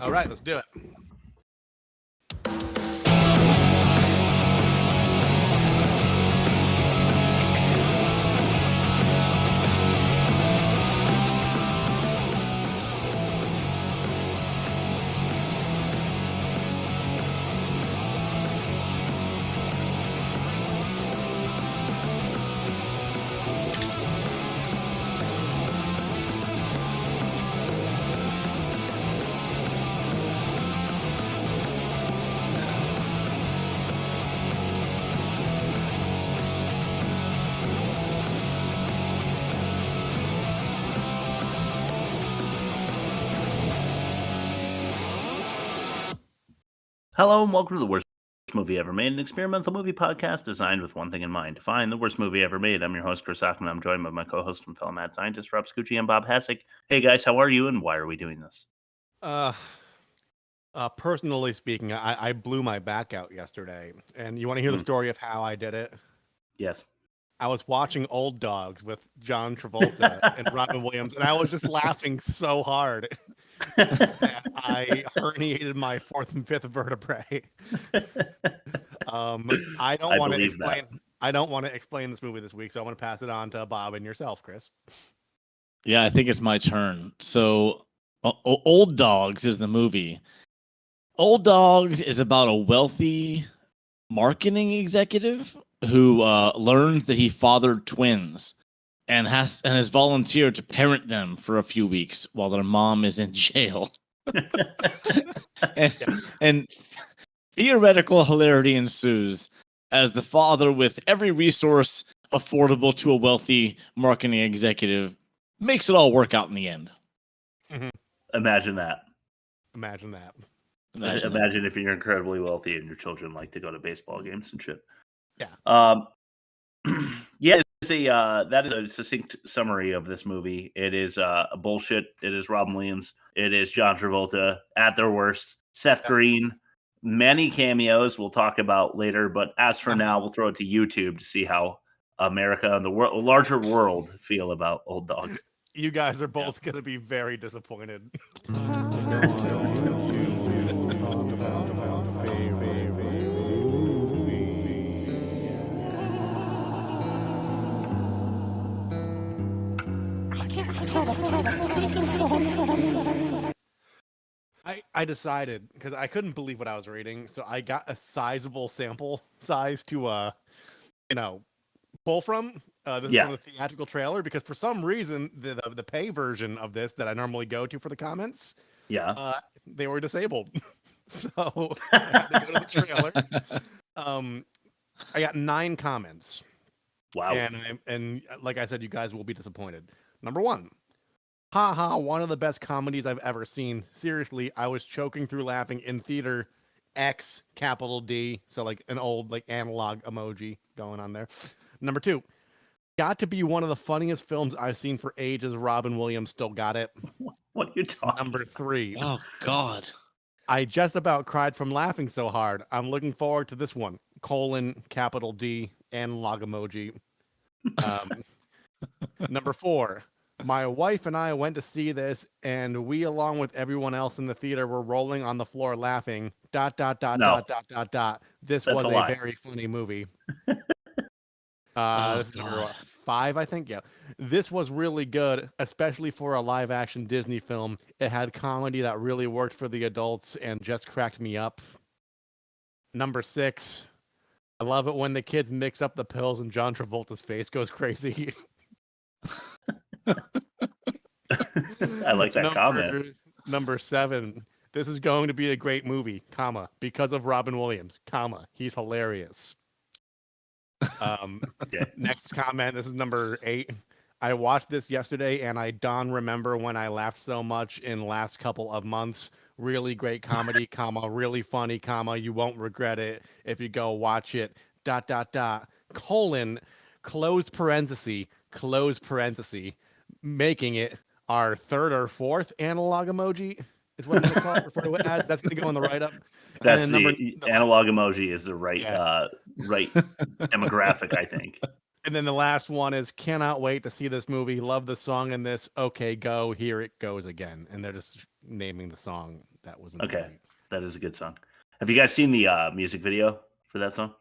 All right, let's do it. Hello and welcome to the worst movie ever made, an experimental movie podcast designed with one thing in mind: to find the worst movie ever made. I'm your host, Chris Ackman. I'm joined by my co-host and fellow mad scientist, Rob Scucci and Bob Hassick. Hey guys, how are you and why are we doing this? Personally speaking, I blew my back out yesterday. And you want to hear the story of how I did it? Yes. I was watching Old Dogs with John Travolta and Robin Williams, and I was just laughing so hard. I herniated my fourth and fifth vertebrae. I don't want to explain. I don't want to explain this movie this week, so I want to pass it on to Bob and yourself, Chris. Yeah, I think it's my turn. So, Old Dogs is the movie. Old Dogs is about a wealthy marketing executive who learns that he fathered twins and has volunteered to parent them for a few weeks while their mom is in jail. and theoretical hilarity ensues as the father, with every resource affordable to a wealthy marketing executive, makes it all work out in the end. Mm-hmm. Imagine that. Imagine that. Imagine if you're incredibly wealthy and your children like to go to baseball games and shit. Yeah. Yeah, that is a succinct summary of this movie. It is a bullshit. It is Robin Williams. It is John Travolta at their worst. Seth Green. Many cameos we'll talk about later, but as for now, we'll throw it to YouTube to see how America and the larger world feel about Old Dogs. You guys are both going to be very disappointed. I decided, because I couldn't believe what I was reading, so I got a sizable sample size to pull from. This is from the theatrical trailer, because for some reason the pay version of this that I normally go to for the comments, they were disabled. So I had to go to the trailer. I got 9 comments. Wow. And like I said, you guys will be disappointed. Number 1. Haha, one of the best comedies I've ever seen. Seriously, I was choking through laughing in theater. X capital D. So like an old like analog emoji going on there. Number 2. Got to be one of the funniest films I've seen for ages. Robin Williams still got it. What are you talking Number 3. Oh, God. I just about cried from laughing so hard. I'm looking forward to this one. Capital D, analog emoji. Number 4. My wife and I went to see this, and we, along with everyone else in the theater, were rolling on the floor laughing. ... This was a very funny movie. This is number 5, I think. Yeah. This was really good, especially for a live-action Disney film. It had comedy that really worked for the adults and just cracked me up. Number 6. I love it when the kids mix up the pills and John Travolta's face goes crazy. I like that comment. Number 7. This is going to be a great movie, because of Robin Williams, he's hilarious. Next comment. This is number 8. I watched this yesterday and I don't remember when I laughed so much in last couple of months. Really great comedy, really funny, you won't regret it if you go watch it. ... close parenthesis, making it our 3rd or 4th analog emoji is what I'm going to call it, refer to it as. That's going to go in the write-up. That's the analog emoji is the right demographic, I think. And then the last one is cannot wait to see this movie. Love the song in this. Okay, go. Here it goes again. And they're just naming the song that was in the movie. That is a good song. Have you guys seen the music video for that song?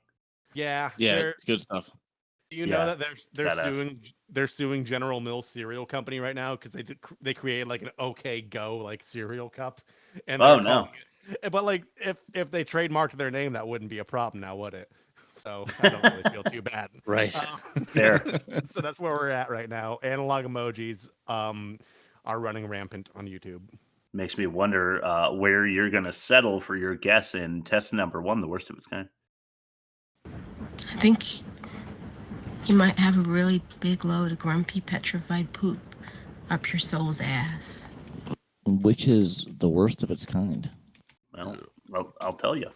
Yeah. Yeah, good stuff. Do you know that they're suing General Mills cereal company right now because they created like an OK Go like cereal cup, and but like if they trademarked their name, that wouldn't be a problem now, would it? So I don't really feel too bad. Right. Fair. So that's where we're at right now. Analog emojis are running rampant on YouTube. Makes me wonder where you're gonna settle for your guess in test number 1, the worst of its kind. I think you might have a really big load of grumpy, petrified poop up your soul's ass. Which is the worst of its kind? Well, I'll tell you.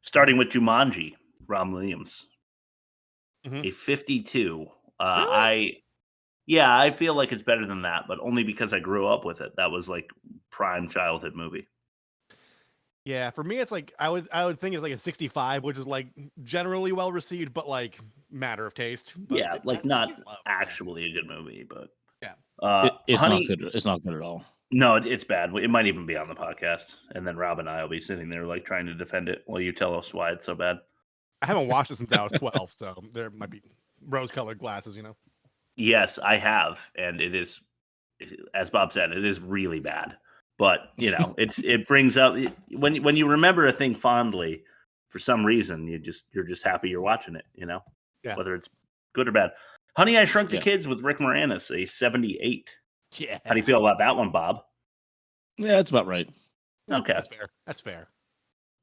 Starting with Jumanji, Rob Williams, a 52. Really? I feel like it's better than that, but only because I grew up with it. That was like prime childhood movie. Yeah, for me, it's like I would think it's like a 65, which is like generally well received, but like matter of taste. But yeah, like not actually a good movie, but yeah, it's not good. It's not good at all. No, it's bad. It might even be on the podcast, and then Rob and I will be sitting there like trying to defend it while you tell us why it's so bad. I haven't watched it since I was 12, so there might be rose-colored glasses, you know. Yes, I have, and it is, as Bob said, it is really bad. But you know, it brings up when you remember a thing fondly, for some reason you're just happy you're watching it. You know, whether it's good or bad. Honey, I Shrunk the Kids with Rick Moranis, a 78. Yeah. How do you feel about that one, Bob? Yeah, that's about right. Okay, that's fair.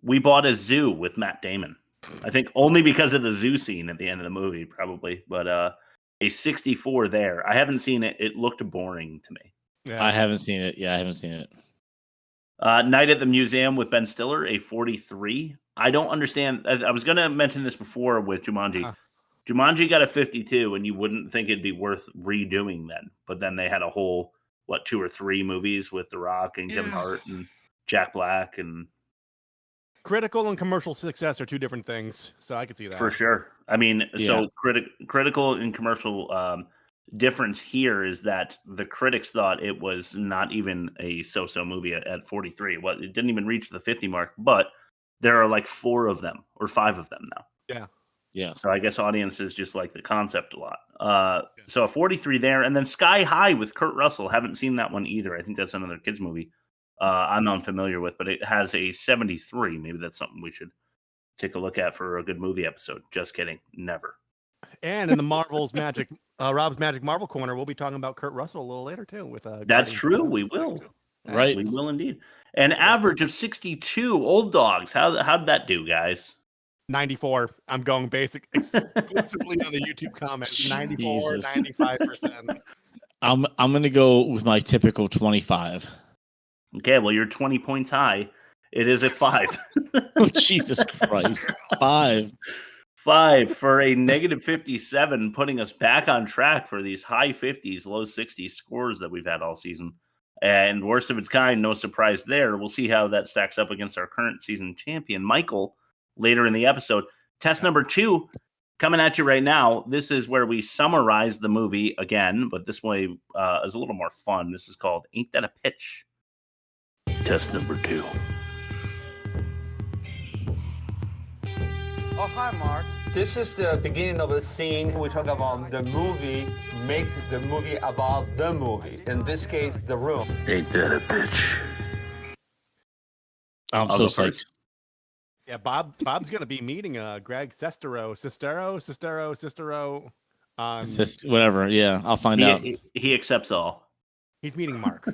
We Bought a Zoo with Matt Damon. I think only because of the zoo scene at the end of the movie, probably. But a 64 there. I haven't seen it. It looked boring to me. Yeah. I haven't seen it. Yeah, I haven't seen it. Night at the Museum with Ben Stiller, a 43. I don't understand. I was going to mention this before with Jumanji. Jumanji got a 52, and you wouldn't think it'd be worth redoing then. But then they had a whole, 2 or 3 movies with The Rock and Kevin Hart and Jack Black. And critical and commercial success are two different things, so I could see that. For sure. I mean, so critical and commercial difference here is that the critics thought it was not even a so-so movie at 43. Well, it didn't even reach the 50 mark, but there are like 4 of them or 5 of them now. Yeah. Yeah. So I guess audiences just like the concept a lot. So a 43 there, and then Sky High with Kurt Russell. Haven't seen that one either. I think that's another kids movie I'm unfamiliar with, but it has a 73. Maybe that's something we should take a look at for a good movie episode. Just kidding. Never. And in the Marvel's Rob's Magic Marvel Corner, we'll be talking about Kurt Russell a little later too. With that's true. We will. Right. We will indeed. An average of 62. Old Dogs. How did that do, guys? 94. I'm going basic exclusively on the YouTube comments. 94, 95%. I'm gonna go with my typical 25. Okay, well you're 20 points high. It is a 5. Oh, Jesus Christ. 5 for a negative 57, putting us back on track for these high 50s, low 60s scores that we've had all season. And worst of its kind, no surprise there. We'll see how that stacks up against our current season champion, Michael, later in the episode. Test number 2 coming at you right now. This is where we summarize the movie again, but this way is a little more fun. This is called Ain't That a Pitch? Test number 2. Oh, hi, Mark. This is the beginning of a scene. We talk about the movie, make the movie about the movie. In this case, The Room. Ain't that a bitch? I'm so psyched. Yeah, Bob's going to be meeting Greg Sestero. Whatever, yeah, I'll find out. He accepts all. He's meeting Mark.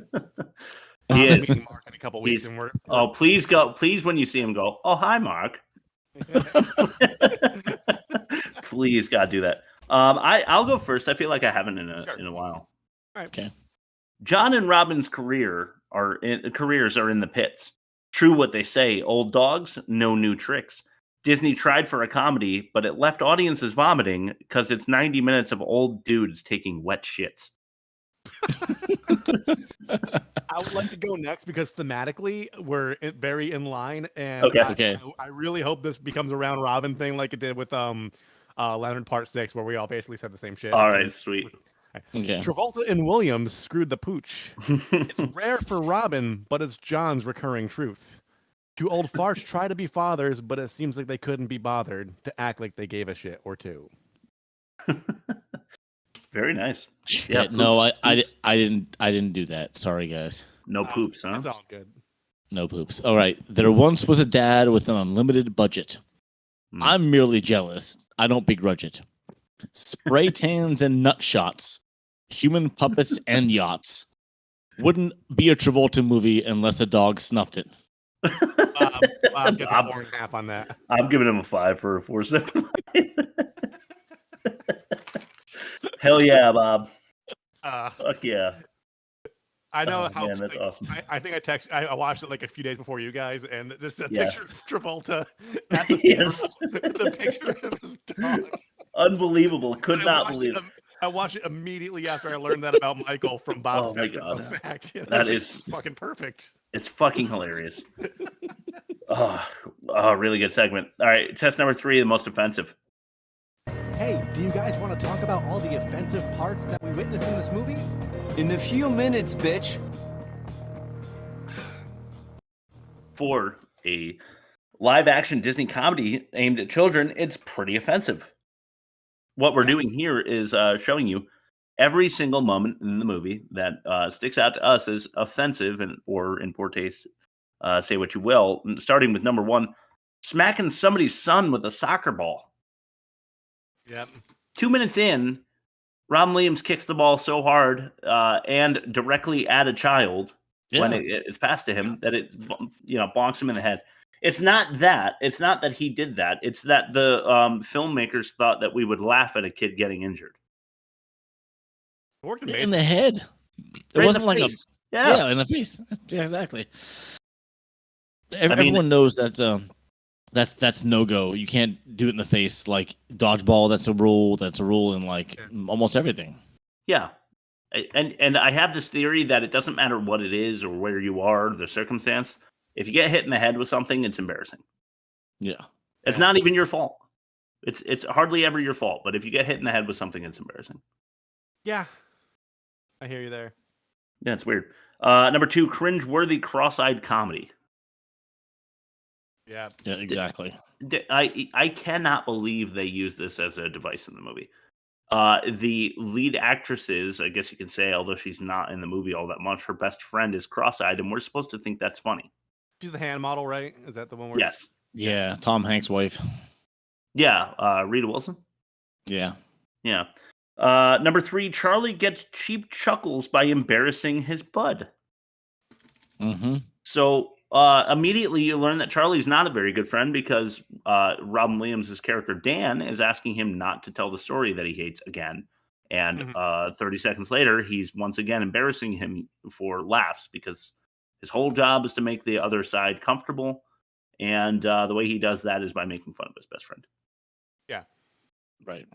He is. Meeting Mark in a couple weeks. And oh, please go. Please, when you see him, go, oh, hi, Mark. Please, God, do that. I'll go first. I feel like I haven't in a while. All right. Okay. John and Robin's careers are in the pits. True what they say. Old dogs, no new tricks. Disney tried for a comedy, but it left audiences vomiting because it's 90 minutes of old dudes taking wet shits. I would like to go next because thematically we're very in line, and okay. I really hope this becomes a round robin thing like it did with Leonard Part 6, where we all basically said the same shit. All right, sweet. Okay. Travolta and Williams screwed the pooch. It's rare for Robin, but it's John's recurring truth. Two old farts try to be fathers, but it seems like they couldn't be bothered to act like they gave a shit or two. Very nice. Shit, Yeah, no, poops. I didn't do that. Sorry, guys. No poops, huh? It's all good. No poops. All right. There once was a dad with an unlimited budget. Hmm. I'm merely jealous. I don't begrudge it. Spray tans and nut shots, human puppets and yachts. Wouldn't be a Travolta movie unless a dog snuffed it. Bob gets a Bob. 4.5 on that. I'm giving him a 5 for a 4.7. Hell yeah, Bob. Fuck yeah. I know Oh, how. man, that's awesome. I think I watched it like a few days before you guys, and this is a Yeah. picture of Travolta at the Yes. funeral, the picture of his dog. Unbelievable. Could I not watched believe it, I watched it immediately after I learned that about Michael from Bob's Oh my Factor God. of Fact. You know, That it's is- fucking perfect. It's fucking hilarious. Oh, really good segment. All right, test number 3, the most offensive. Hey, do you guys want to talk about all the offensive parts that we witnessed in this movie? In a few minutes, bitch. For a live-action Disney comedy aimed at children, it's pretty offensive. What we're doing here is showing you every single moment in the movie that sticks out to us as offensive or in poor taste. Say what you will. Starting with number 1, smacking somebody's son with a soccer ball. Yep. 2 minutes in, Robin Williams kicks the ball so hard and directly at a child when it's passed to him that it bonks him in the head. It's not that. It's not that he did that. It's that the filmmakers thought that we would laugh at a kid getting injured. It worked in amazing. the head. It Right in wasn't the like face. a Yeah. in the face. Yeah, exactly. mean- Everyone knows that that's no go. You can't do it in the face. Like dodgeball, that's a rule. That's a rule in like almost everything. Yeah. And I have this theory that it doesn't matter what it is or where you are, the circumstance. If you get hit in the head with something, it's embarrassing. Yeah. It's not even your fault. It's hardly ever your fault. But if you get hit in the head with something, it's embarrassing. Yeah. I hear you there. Yeah, it's weird. Number 2, cringe-worthy cross-eyed comedy. Yeah. Yeah, exactly. I cannot believe they use this as a device in the movie. The lead actresses, I guess you can say, although she's not in the movie all that much, her best friend is cross-eyed, and we're supposed to think that's funny. She's the hand model, right? Is that the one where? Yes. Yeah, Tom Hanks' wife. Yeah, Rita Wilson. Yeah. Yeah. Number 3, Charlie gets cheap chuckles by embarrassing his bud. Mm-hmm. So immediately you learn that Charlie's not a very good friend because Robin Williams' character Dan is asking him not to tell the story that he hates again. And 30 seconds later, he's once again embarrassing him for laughs because his whole job is to make the other side comfortable. And the way he does that is by making fun of his best friend. Yeah. Right.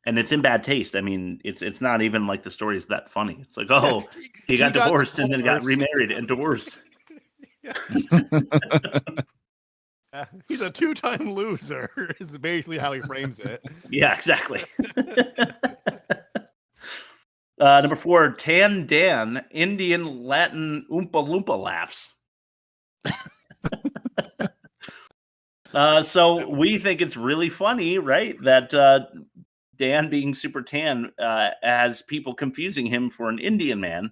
And it's in bad taste. I mean, it's not even like the story is that funny. It's like, oh, he got divorced and then got remarried and divorced. He's a 2-time loser. Is basically how he frames it. Yeah, exactly. Number 4, Tan Dan, Indian Latin Oompa Loompa laughs. So we think it's really funny, right? That Dan, being super tan, has people confusing him for an Indian man,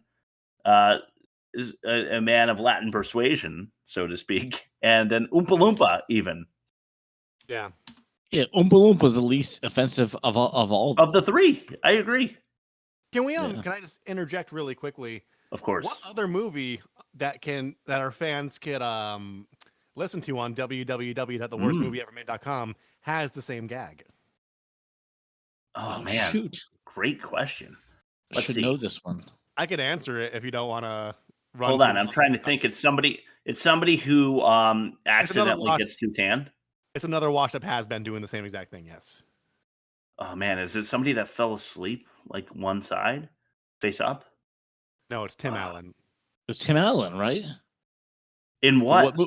is a man of Latin persuasion, so to speak, and an Oompa Loompa even. Yeah. Yeah, Oompa Loompa was the least offensive of all Of the 3, I agree. Can we Yeah. can I just interject really quickly? Of course. What other movie that our fans could listen to on www.theworstmovieevermade.com has the same gag? Oh, man. Shoot. Great question. I Let's should see. know this one. I could answer it if you don't want to run. Hold on, I'm trying to think. It's somebody who accidentally watch. gets too tan. It's another washed up has been doing the same exact thing. Yes. Oh man, is it somebody that fell asleep like one side, face up? No, it's Tim Allen. It's Tim Allen, right? In what? mo-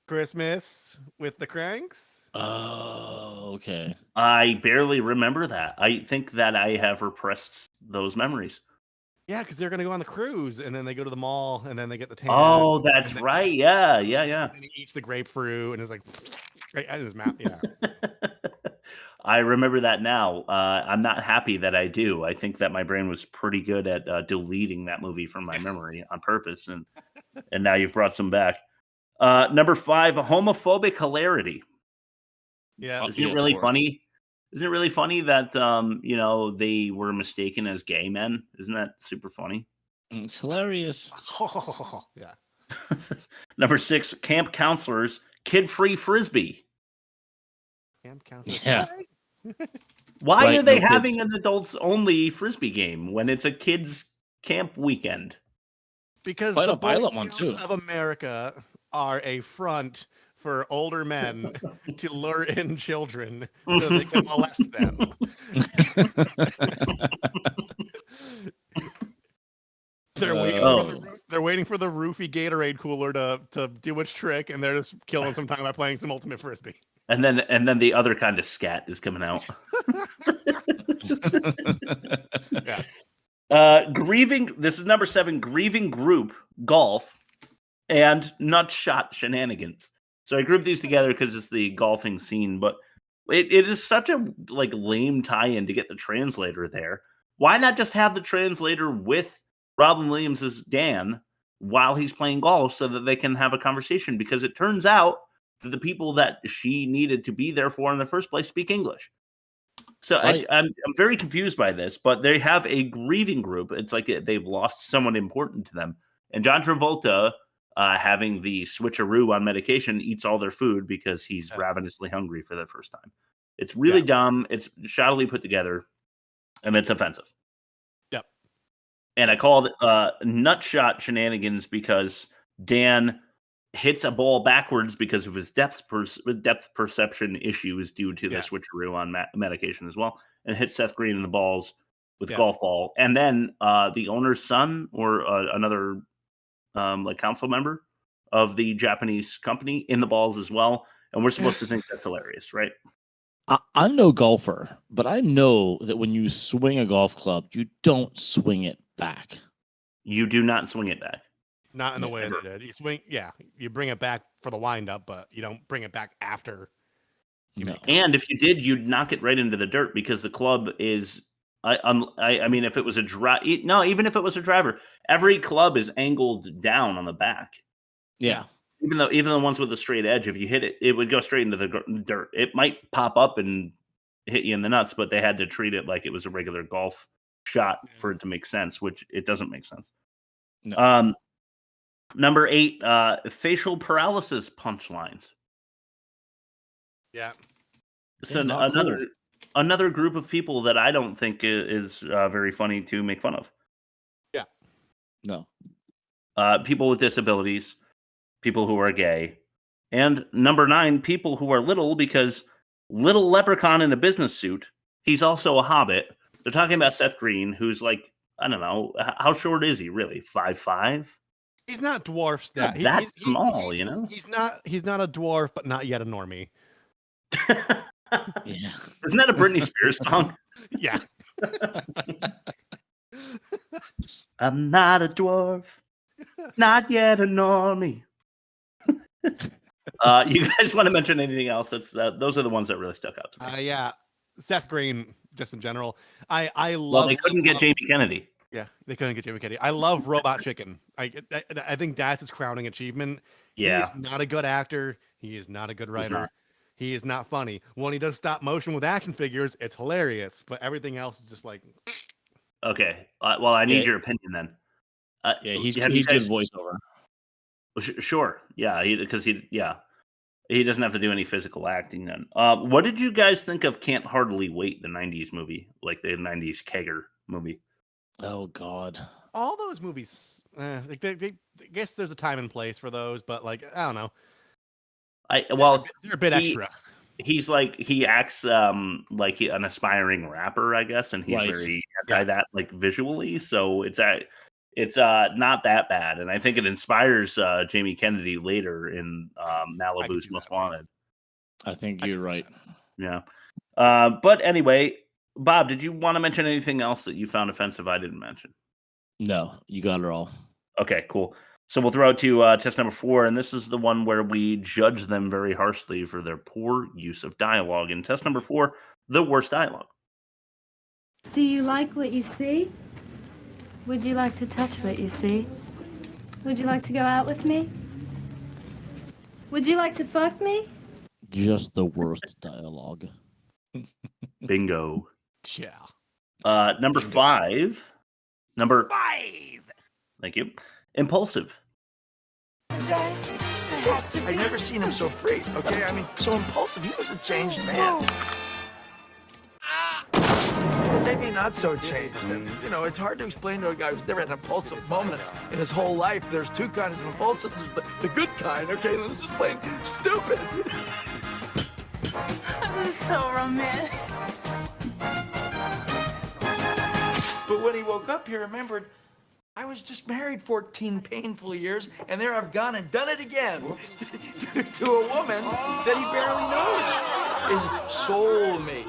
Christmas with the Cranks. Oh, okay. I barely remember that. I think that I have repressed those memories. Yeah, because they're gonna go on the cruise, and then they go to the mall, and then they get the tan. Oh, that's and then, right. Yeah. and then he eats the grapefruit, and it's like right in his mouth. Yeah. I remember that now. I'm not happy that I do. I think that my brain was pretty good at deleting that movie from my memory on purpose, and now you've brought some back. Number 5, homophobic hilarity. Yeah. Isn't it really funny? Isn't it really funny that they were mistaken as gay men? Isn't that super funny? It's hilarious. Yeah. Number 6, camp counselors, kid-free Frisbee. Camp counselor. Yeah. Why Right, are they no having kids. an adults-only Frisbee game when it's a kids' camp weekend? Because Quite the a Boy violent one, Scouts too. of America are a front for older men to lure in children so they can molest them. They're waiting for the roofie Gatorade cooler to do its trick, and they're just killing some time by playing some ultimate Frisbee. And then the other kind of scat is coming out. Yeah. Grieving. This is number 7. Grieving group golf and Nutshot shenanigans. So I grouped these together because it's the golfing scene, but it is such a lame tie-in to get the translator there. Why not just have the translator with Robin Williams as Dan while he's playing golf so that they can have a conversation? Because it turns out that the people that she needed to be there for in the first place speak English. So Right. I'm very confused by this, but they have a grieving group. It's like they've lost someone important to them. And John Travolta, having the switcheroo on medication, eats all their food because he's ravenously hungry for the first time. It's really dumb. It's shoddily put together, and it's offensive. Yep. And I called it Nutshot shenanigans because Dan hits a ball backwards because of his depth perception issues due to the switcheroo on medication as well, and hits Seth Green in the balls with a golf ball. And then the owner's son or another council member of the Japanese company in the balls as well. And we're supposed to think that's hilarious, right? I'm no golfer, but I know that when you swing a golf club, you don't swing it back. You do not swing it back. Not in the way they did. You swing, you bring it back for the windup, but you don't bring it back after. And if you did, you'd knock it right into the dirt because the club is. I mean, if it was even if it was a driver, every club is angled down on the back. Yeah. Even the ones with the straight edge, if you hit it, it would go straight into the dirt. It might pop up and hit you in the nuts, but they had to treat it like it was a regular golf shot for it to make sense, which it doesn't make sense. No. Number 8, facial paralysis punchlines. Yeah. So another group of people that I don't think is very funny to make fun of. Yeah. No. People with disabilities, people who are gay, and number 9, people who are little because little leprechaun in a business suit. He's also a hobbit. They're talking about Seth Green, who's like, I don't know, how short is he really? 5'5"? He's not dwarf stat. That's small, he's, you know. He's not a dwarf, but not yet a normie. Yeah. Isn't that a Britney Spears song? Yeah. I'm not a dwarf, not yet a normie. You guys want to mention anything else? It's those are the ones that really stuck out to me. Yeah. Seth Green, just in general. I love. Well, they couldn't get Jamie Kennedy. Yeah, they couldn't get Jamie Kennedy. I love Robot Chicken. I think that's his crowning achievement. Yeah. He is not a good actor. He is not a good writer. He is not funny. When he does stop motion with action figures, it's hilarious. But everything else is just like. Okay. Well, I need your opinion then. He's good voiceover. Sure. Yeah. Because he doesn't have to do any physical acting then. What did you guys think of Can't Hardly Wait, the 90s movie? Like the 90s Kegger movie? Oh, God. All those movies, I guess there's a time and place for those, but I don't know. They're a bit extra. He's he acts like an aspiring rapper, I guess, and he's very anti that visually. So it's not that bad, and I think it inspires Jamie Kennedy later in Malibu's Most Wanted. I think you're right. Yeah. But anyway, Bob, did you want to mention anything else that you found offensive I didn't mention? No, you got it all. Okay, cool. So we'll throw it to test number 4, and this is the one where we judge them very harshly for their poor use of dialogue. And test number 4, the worst dialogue. Do you like what you see? Would you like to touch what you see? Would you like to go out with me? Would you like to fuck me? Just the worst dialogue. Bingo. Yeah. Number 5. Number 5. Thank you. Impulsive. I've never seen him so free, okay? I mean, so impulsive. He was a changed man. Maybe not so changed. You know, it's hard to explain to a guy who's never had an impulsive moment in his whole life. There's two kinds of impulsive. There's the good kind, okay? This is plain stupid. This is so romantic. But when he woke up, he remembered, I was just married 14 painful years, and there I've gone and done it again to a woman that he barely knows. His soulmate.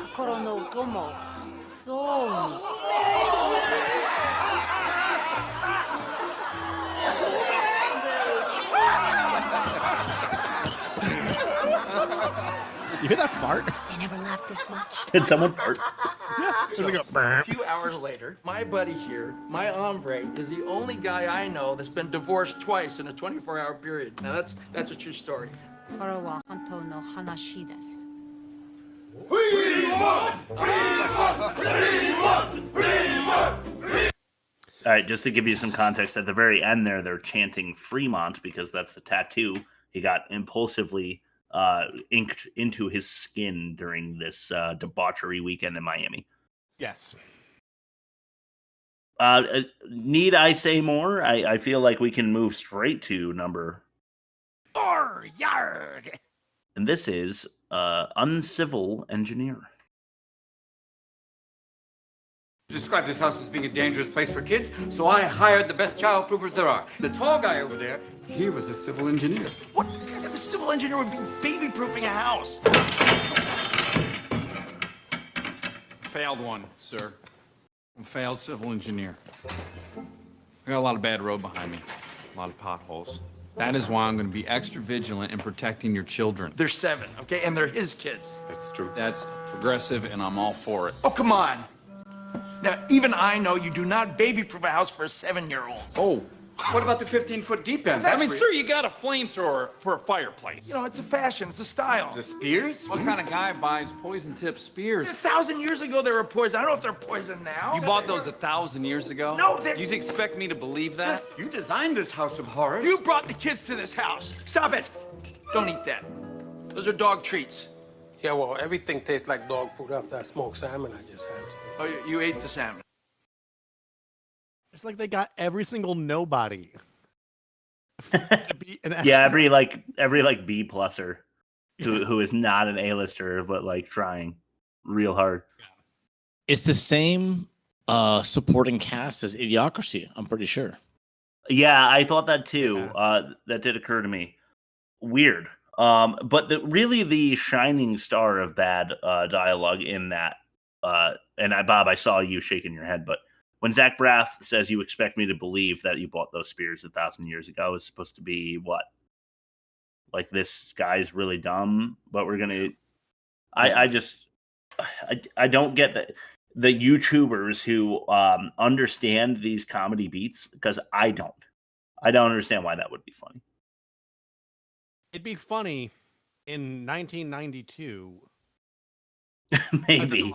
You hear that fart? They never laughed this much. Did someone fart? Yeah. So, a few hours later, my buddy here, my hombre, is the only guy I know that's been divorced twice in a 24-hour period. Now that's a true story. All right, just to give you some context, at the very end there, they're chanting Fremont because that's a tattoo he got impulsively inked into his skin during this debauchery weekend in Miami. Yes. Need I say more? I feel like we can move straight to number... Yarg! And this is uncivil engineer. Described this house as being a dangerous place for kids, so I hired the best child proofers there are. The tall guy over there, he was a civil engineer. What kind of a civil engineer would be baby-proofing a house? Failed one, sir. A failed civil engineer. I got a lot of bad road behind me, a lot of potholes. That is why I'm going to be extra vigilant in protecting your children. They're 7, okay, and they're his kids. That's true. That's progressive, and I'm all for it. Oh, come on. Now, even I know you do not baby-proof a house for a 7-year-old. Oh. What about the 15-foot deep end? I mean, sir, you got a flamethrower for a fireplace. You know, it's a fashion, it's a style. The spears? What kind of guy buys poison-tipped spears? 1,000 years ago, they were poison. I don't know if they're poison now. You bought those 1,000 years ago? No, they're... You expect me to believe that? You designed this house of horrors. You brought the kids to this house. Stop it. Don't eat that. Those are dog treats. Yeah, well, everything tastes like dog food after I smoked salmon I just had. Oh, you ate the salmon. It's like they got every single nobody to be an Yeah, every B pluser who is not an A-lister but like trying real hard. It's the same supporting cast as Idiocracy, I'm pretty sure. Yeah, I thought that too. Yeah. That did occur to me. Weird. But really the shining star of bad dialogue in that, and Bob, I saw you shaking your head, but when Zach Braff says you expect me to believe that you bought those spears 1,000 years ago, it's supposed to be what? Like, this guy's really dumb, but we're gonna... I don't get the YouTubers who understand these comedy beats, because I don't understand why that would be funny. It'd be funny in 1992. Maybe.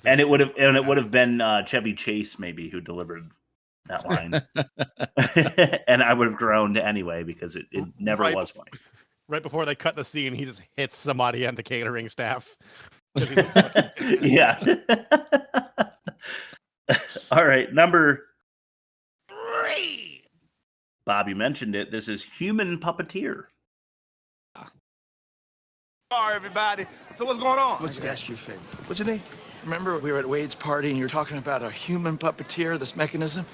And it would have been Chevy Chase maybe who delivered that line. And I would have groaned anyway because it never was funny. Right before they cut the scene, he just hits somebody on the catering staff. Yeah. All right, number 3. Bob, you mentioned it. This is Human Puppeteer. Sorry, everybody. So what's going on? Let's ask you a favor. What's your name? Remember we were at Wade's party and you were talking about a human puppeteer, this mechanism?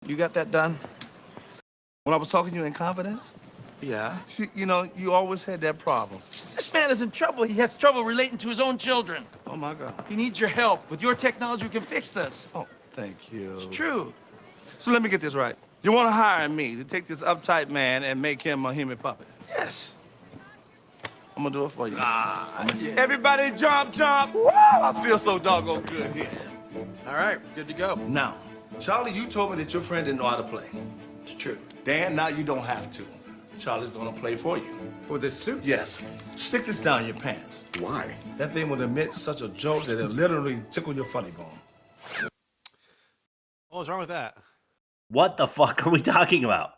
You got that done? When I was talking to you in confidence? Yeah? See, you know, you always had that problem. This man is in trouble. He has trouble relating to his own children. Oh, my God. He needs your help. With your technology, we can fix this. Oh, thank you. It's true. So let me get this right. You want to hire me to take this uptight man and make him a human puppet? Yes. I'm going to do it for you. Everybody jump, jump. Woo! I feel so doggone good here. All right, good to go. Now, Charlie, you told me that your friend didn't know how to play. It's true. Dan, now you don't have to. Charlie's gonna play for you. For this suit? Yes. Stick this down your pants. Why? That thing will emit such a jolt that it'll literally tickle your funny bone. What was wrong with that? What the fuck are we talking about?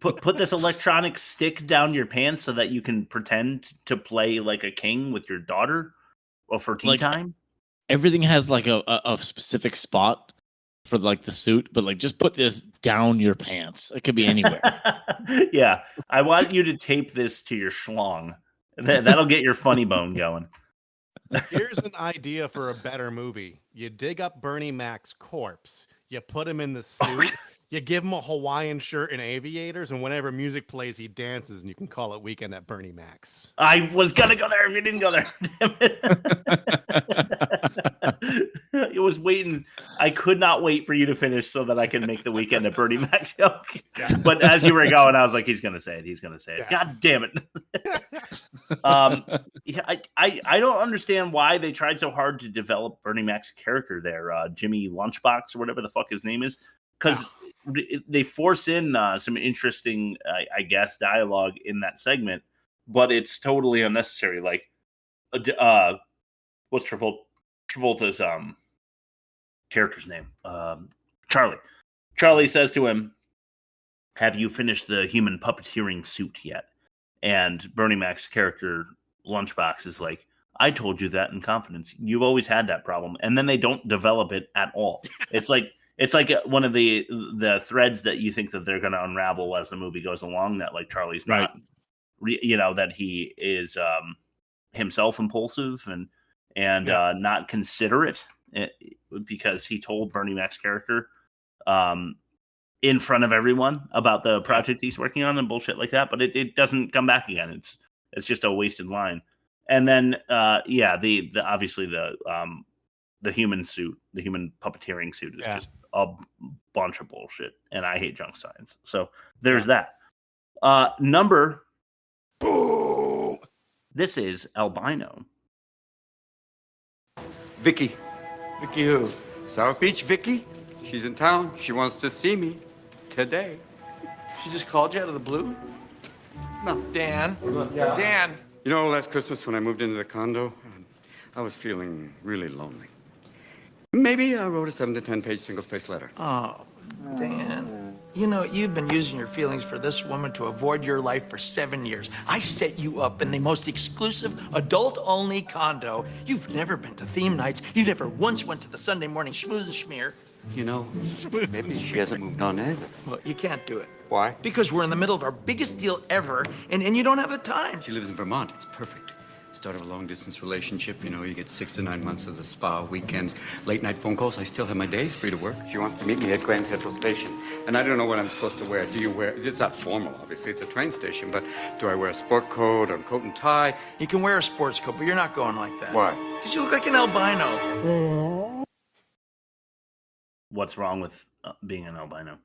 Put this electronic stick down your pants so that you can pretend to play like a king with your daughter or for tea time? Everything has like a specific spot for like the suit, but like just put this down your pants. It could be anywhere. Yeah, I want you to tape this to your schlong. That'll get your funny bone going. Here's an idea for a better movie. You dig up Bernie Mac's corpse, you put him in the suit, you give him a Hawaiian shirt and aviators, and whenever music plays, he dances, and you can call it Weekend at Bernie Mac's. I was gonna go there if you didn't go there. Damn it. It was waiting. I could not wait for you to finish so that I can make the Weekend at Bernie Mac joke. Yeah. But as you were going, I was like, he's gonna say it. He's gonna say it. Yeah. God damn it. Yeah, I don't understand why they tried so hard to develop Bernie Mac's character there, Jimmy Lunchbox or whatever the fuck his name is, because they force in some interesting, I guess, dialogue in that segment, but it's totally unnecessary. Like, what's Travolta's character's name? Charlie. Charlie says to him, "Have you finished the human puppeteering suit yet?" And Bernie Mac's character, Lunchbox, is like, "I told you that in confidence. You've always had that problem." And then they don't develop it at all. It's like one of the threads that you think that they're going to unravel as the movie goes along. That like Charlie's not, that he is himself impulsive and not considerate, because he told Bernie Mac's character in front of everyone about the project he's working on and bullshit like that. But it doesn't come back again. It's just a wasted line. And then the obviously the human suit, the human puppeteering suit is just a bunch of bullshit, and I hate junk science. So there's that. Number. This is albino. Vicky. Vicky who? South Beach Vicky. She's in town. She wants to see me today. She just called you out of the blue? No. Dan. Yeah. Dan. You know, last Christmas when I moved into the condo, I was feeling really lonely. Maybe I wrote a 7 to 10 page single-spaced letter. Oh, Dan. You know, you've been using your feelings for this woman to avoid your life for 7 years. I set you up in the most exclusive, adult-only condo. You've never been to theme nights. You never once went to the Sunday morning schmooze and schmear. You know, maybe she hasn't moved on either. Well, you can't do it. Why? Because we're in the middle of our biggest deal ever, and you don't have the time. She lives in Vermont. It's perfect. Start of a long-distance relationship, you know, you get 6 to 9 months of the spa, weekends, late-night phone calls. I still have my days free to work. She wants to meet me at Grand Central Station, and I don't know what I'm supposed to wear. Do you wear... It's not formal, obviously. It's a train station, but do I wear a sport coat or a coat and tie? You can wear a sports coat, but you're not going like that. Why? Because you look like an albino. What's wrong with being an albino?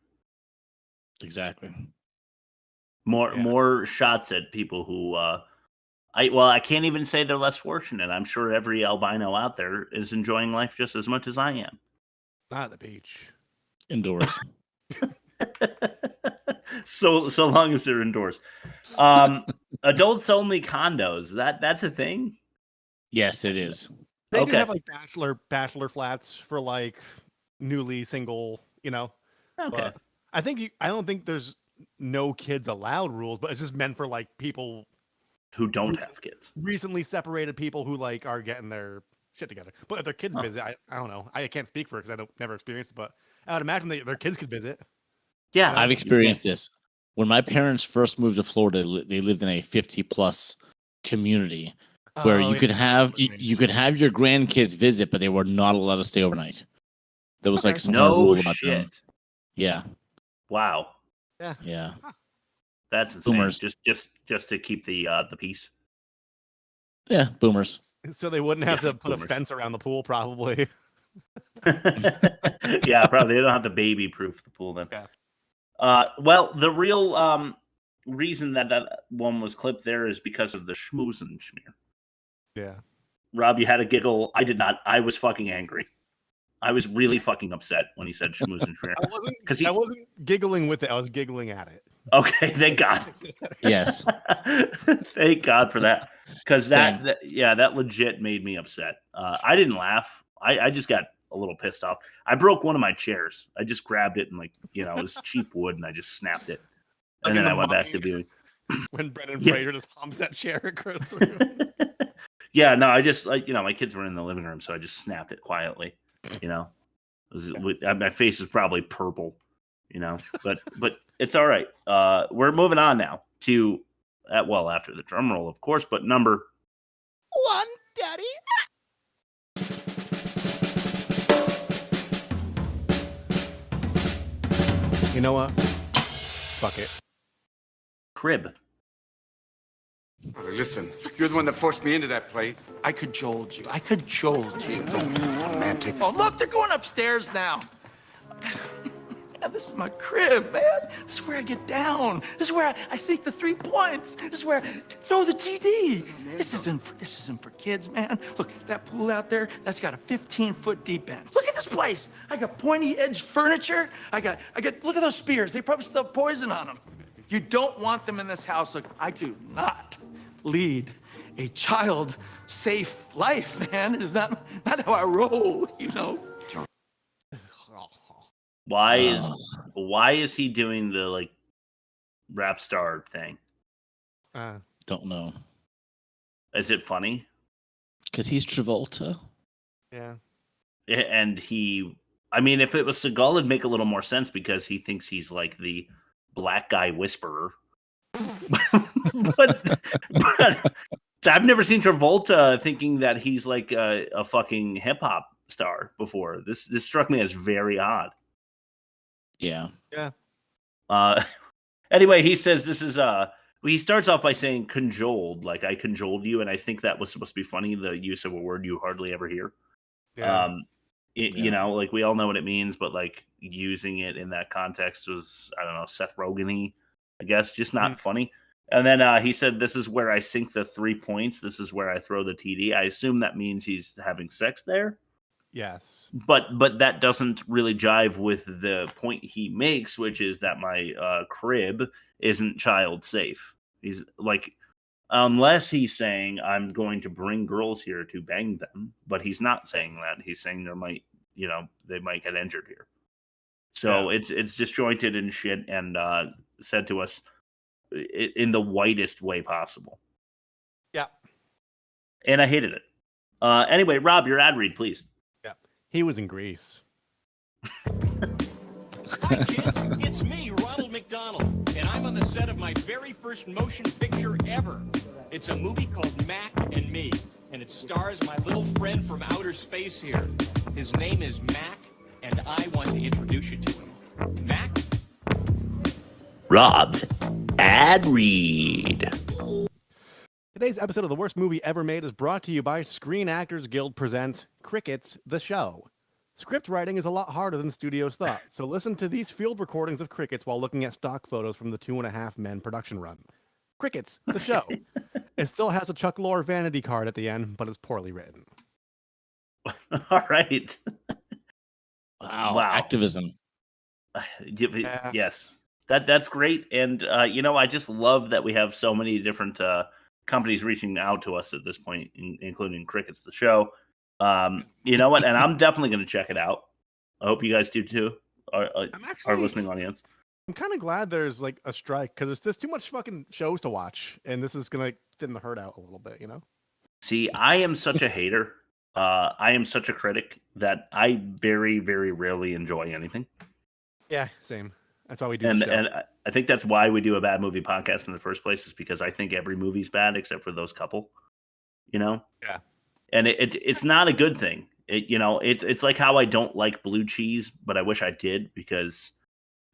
Exactly. More shots at people who... I can't even say they're less fortunate. I'm sure every albino out there is enjoying life just as much as I am. Not at the beach. Indoors. So long as they're indoors. Adults only condos. That's a thing? Yes, it is. They do have like bachelor flats for like newly single, you know. Okay. I don't think there's no kids allowed rules, but it's just meant for like people who don't have kids. Recently separated people who like are getting their shit together. But if their kids visit, I don't know. I can't speak for it because I never experienced it, but I would imagine their kids could visit. Yeah. I've experienced this. When my parents first moved to Florida, they lived in a 50+ community where you could have your grandkids visit, but they were not allowed to stay overnight. There was like some rule about them. Yeah. Wow. Yeah. Yeah. That's insane. Boomers. Just to keep the peace. Yeah, boomers. So they wouldn't have Yeah, to put boomers. a fence around the pool, probably. Yeah, probably they don't have to baby proof the pool then. Yeah. Well, the real reason that one was clipped there is because of the schmoozenschmear. Yeah. Rob, you had a giggle. I did not. I was fucking angry. I was really fucking upset when he said schmoozenschmear. I wasn't giggling with it. I was giggling at it. Okay, thank God. Yes. Thank God for that. Because that legit made me upset. I didn't laugh. I just got a little pissed off. I broke one of my chairs. I just grabbed it and it was cheap wood and I just snapped it. And then I went back to viewing. When Brendan Fraser just humps that chair across the room. Yeah, no, I just my kids were in the living room, so I just snapped it quietly. My face is probably purple, but it's all right. We're moving on now to after the drum roll, of course, but number 1, Daddy. You know what? Fuck it. Crib. Listen, you're the one that forced me into that place. I cajoled you. Romantic. Oh, look, they're going upstairs now. Man, this is my crib, man. This is where I get down. This is where I seek the 3 points. This is where I throw the TD. This isn't for kids, man. Look, that pool out there, that's got a 15-foot deep end. Look at this place. I got pointy-edged furniture. I got. Look at those spears. They probably still have poison on them. You don't want them in this house. Look, I do not lead a child-safe life, man. Is not how I roll, Why is he doing the rap star thing? Don't know. Is it funny? Because he's Travolta. Yeah. And if it was Seagal, it'd make a little more sense because he thinks he's like the black guy whisperer. but I've never seen Travolta thinking that he's like a fucking hip hop star before. This struck me as very odd. Yeah. Yeah. Anyway, he says this is he starts off by saying cajoled, like I cajoled you, and I think that was supposed to be funny, the use of a word you hardly ever hear. Yeah. We all know what it means, but using it in that context was, I don't know, Seth Rogen-y, I guess, just not funny. And then he said, this is where I sink the 3 points. This is where I throw the TD. I assume that means he's having sex there. Yes. But that doesn't really jive with the point he makes, which is that my crib isn't child safe. He's unless he's saying I'm going to bring girls here to bang them, but he's not saying that. He's saying they might get injured here. So it's disjointed and shit, and said to us in the whitest way possible. Yeah. And I hated it. Anyway, Rob, your ad read, please. Yeah. He was in Greece. Hi, kids. It's me, Ronald McDonald, and I'm on the set of my very first motion picture ever. It's a movie called Mac and Me, and it stars my little friend from outer space here. His name is Mac, and I want to introduce you to him. Mac? Rob's ad read. Today's episode of The Worst Movie Ever Made is brought to you by Screen Actors Guild presents Crickets, the Show. Script writing is a lot harder than studios thought, so listen to these field recordings of crickets while looking at stock photos from the 2.5 Men production run. Crickets, the Show. It still has a Chuck Lorre vanity card at the end, but it's poorly written. All right. Wow. Activism. Yes. That's great. And, I just love that we have so many different companies reaching out to us at this point, including Crickets, the Show. You know what? And I'm definitely going to check it out. I hope you guys do too. Our listening audience. I'm kind of glad there's a strike because there's just too much fucking shows to watch, and this is going to thin the herd out a little bit, See, I am such a hater. I am such a critic that I very, very rarely enjoy anything. Yeah, same. That's why we do. And I think that's why we do a bad movie podcast in the first place, is because I think every movie's bad except for those couple. Yeah. And it's not a good thing. It's like how I don't like blue cheese, but I wish I did because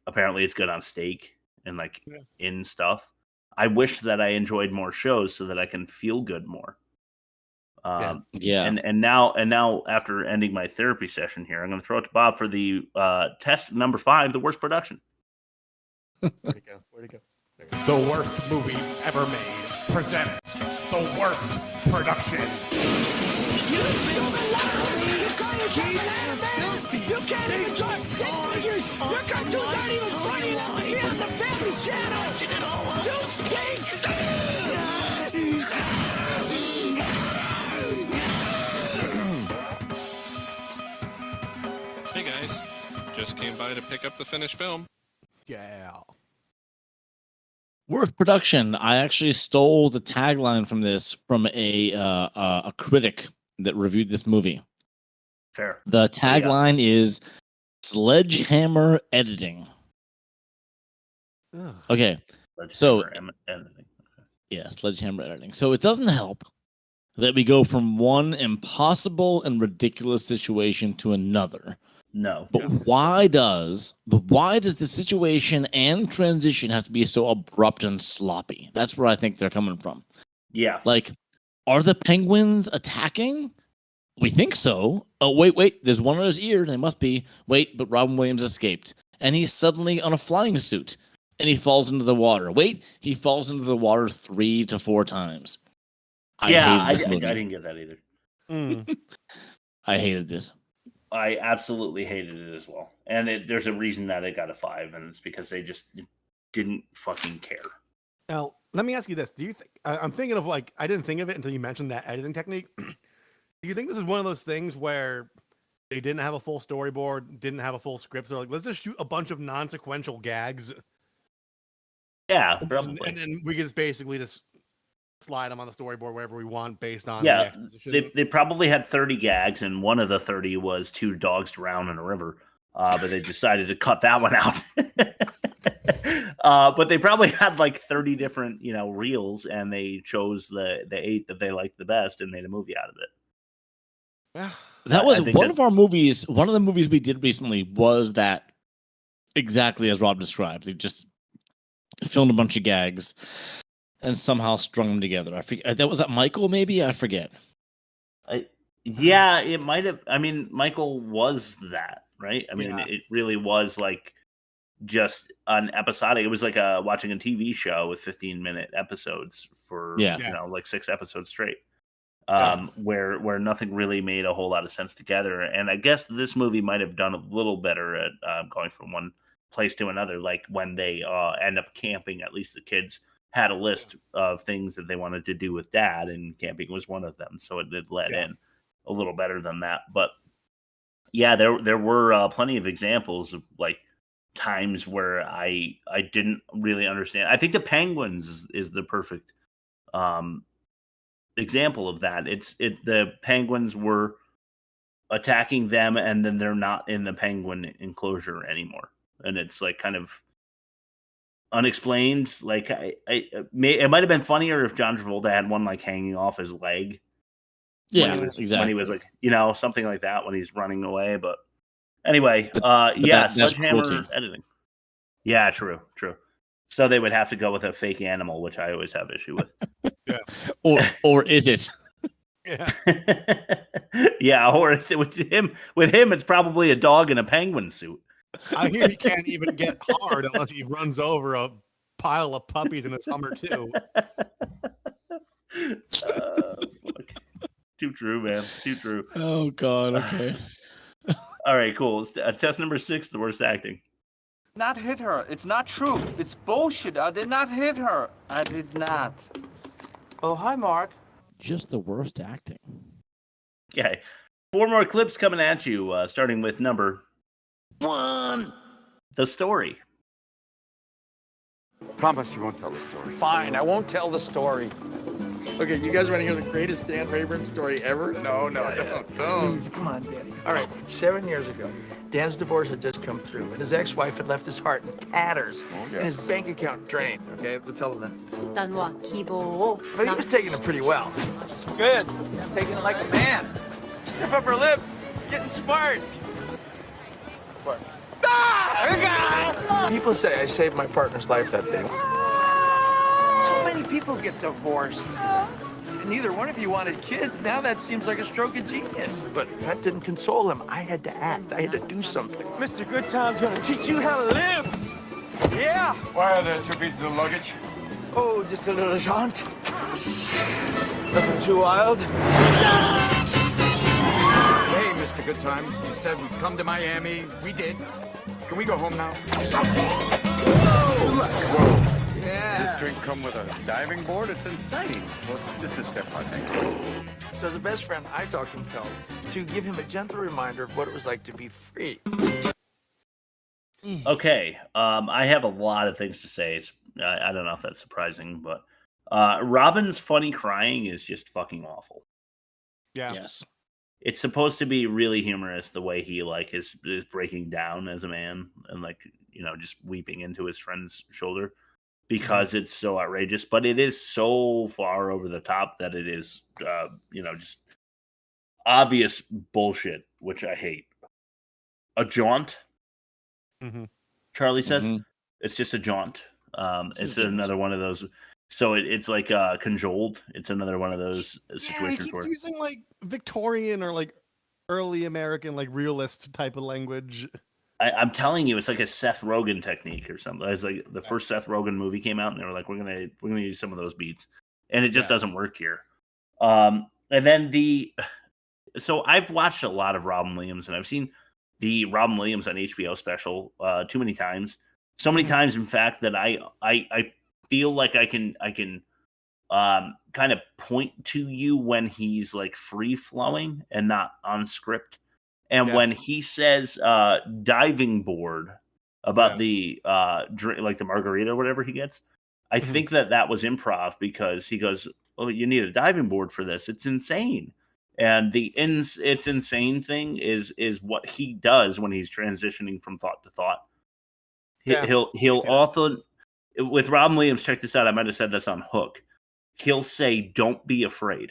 apparently it's good on steak. and like in stuff. I wish that I enjoyed more shows so that I can feel good more. And now after ending my therapy session here, I'm going to throw it to Bob for the test number 5, the worst production. Where'd it go? The worst movie ever made presents the worst production. You can't even draw stick figures. Your cartoons aren't even funny enough to be on the Family Channel. You stink. Hey guys, just came by to pick up the finished film. Yeah. Worst production. I actually stole the tagline from this from a critic that reviewed this movie. Fair. The tagline is Sledgehammer editing. Ugh. Okay. Sledgehammer editing. Yeah, Sledgehammer editing. So it doesn't help that we go from one impossible and ridiculous situation to another. No. But why does the situation and transition have to be so abrupt and sloppy? That's where I think they're coming from. Yeah. Like, are the penguins attacking? We think so. Oh, wait. There's one on his ear. They must be. Wait, but Robin Williams escaped. And he's suddenly on a flying suit. And he falls into the water. Wait, he falls into the water 3 to 4 times. I didn't get that either. I hated this. I absolutely hated it as well. And there's a reason that it got a 5, and it's because they just didn't fucking care. Now, let me ask you this. Do you think, I'm thinking of like, I didn't think of it until you mentioned that editing technique. Do you think this is one of those things where they didn't have a full storyboard, didn't have a full script, so they're like, let's just shoot a bunch of non-sequential gags? Yeah, and then we can just basically just slide them on the storyboard wherever we want based on the exposition. They probably had 30 gags, and one of the 30 was 2 dogs drown in a river. But they decided to cut that one out. But they probably had like 30 different, reels, and they chose the 8 that they liked the best and made a movie out of it. Yeah. That was one of our movies. One of the movies we did recently was that exactly as Rob described. They just filmed a bunch of gags and somehow strung them together. I forget. That was that Michael, maybe? I forget. Yeah, it might have. I mean, Michael was that, right? I mean, it really was like just an episodic. It was like watching a TV show with 15-minute episodes for like 6 episodes straight. Where nothing really made a whole lot of sense together. And I guess this movie might have done a little better at going from one place to another. Like when they end up camping, at least the kids had a list of things that they wanted to do with Dad, and camping was one of them. So it did let in a little better than that. But yeah, there were plenty of examples of like times where I didn't really understand. I think the penguins is the perfect example of that. The penguins were attacking them, and then they're not in the penguin enclosure anymore, and it's like kind of unexplained. Like it might have been funnier if John Travolta had one like hanging off his leg. Yeah, exactly. When he was like, something like that when he's running away. But anyway, Sledgehammer editing. Yeah, true. So they would have to go with a fake animal, which I always have issue with. Yeah. Or is it? Yeah. Yeah, or is it with him? With him, it's probably a dog in a penguin suit. I hear he can't even get hard unless he runs over a pile of puppies in his Hummer too. Too true, man. Too true. Oh God. Okay. All right, cool. Test number 6: the worst acting. Not hit her. It's not true. It's bullshit. I did not hit her. I did not. Oh, hi, Mark. Just the worst acting. Okay. 4 more clips coming at you, starting with number 1. The story. Promise you won't tell the story. Fine, I won't tell the story. Okay, you guys want to hear the greatest Dan Rayburn story ever? No, don't. Come on, Danny. All right, 7 years ago, Dan's divorce had just come through, and his ex-wife had left his heart in tatters, and his bank account drained. Okay, we'll tell him that. But he was taking it pretty well. Good. Taking it like a man. Stiff upper lip. Getting smart. What? Ah! People say I saved my partner's life that day. So many people get divorced. And neither one of you wanted kids. Now that seems like a stroke of genius. But that didn't console him. I had to act. I had to do something. Mr. Goodtime's gonna teach you how to live. Yeah. Why are there 2 pieces of luggage? Oh, just a little jaunt. Nothing too wild. Hey, Mr. Goodtime, you said we'd come to Miami. We did. Can we go home now? Whoa. Yeah. Does this drink come with a diving board? It's insane. Well, just a sip, I think. So as a best friend, I felt compelled to give him a gentle reminder of what it was like to be free. Okay, I have a lot of things to say. I don't know if that's surprising, but Robin's funny crying is just fucking awful. Yeah. Yes. It's supposed to be really humorous the way he like is breaking down as a man and like, you know, just weeping into his friend's shoulder because it's so outrageous, but it is so far over the top that it is, you know, just obvious bullshit, which I hate. A jaunt. Charlie says it's just a jaunt. It's another one of those. So it's like cajoled. It's another one of those situations he keeps where using like Victorian or like early American like realist type of language. I'm telling you, it's like a Seth Rogen technique or something. It's like the first Seth Rogen movie came out, and they were like, "We're gonna use some of those beats," and it just doesn't work here. And then so I've watched a lot of Robin Williams, and I've seen the Robin Williams on HBO special too many times. So many times, in fact, that I feel like I can kind of point to you when he's like free flowing and not on script. And when he says diving board about the drink, like the margarita or whatever he gets, I think that was improv because he goes, "Oh, you need a diving board for this. It's insane." And it's insane thing is what he does when he's transitioning from thought to thought. He'll often, with Robin Williams, check this out. I might have said this on Hook. He'll say, "Don't be afraid,"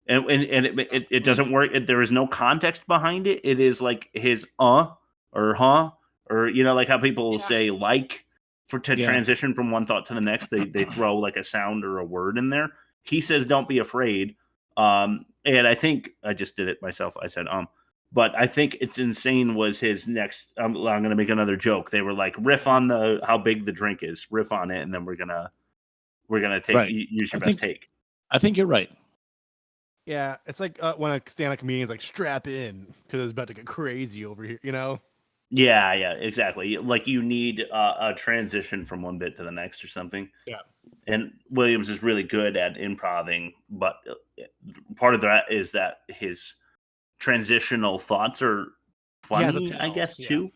and it doesn't work. There is no context behind it. It is like his or huh, or you know, like how people will say like to transition from one thought to the next. They throw like a sound or a word in there. He says, "Don't be afraid," and I think I just did it myself. I said but I think it's insane was his next. I'm going to make another joke. They were like, riff on how big the drink is, riff on it, and then we're gonna take use your best take. I think you're right. Yeah, it's like when a stand-up comedian's like, strap in because it's about to get crazy over here, you know? Yeah, exactly. Like you need a transition from one bit to the next or something. Yeah. And Williams is really good at improving, but part of that is that his transitional thoughts are funny, I guess, too.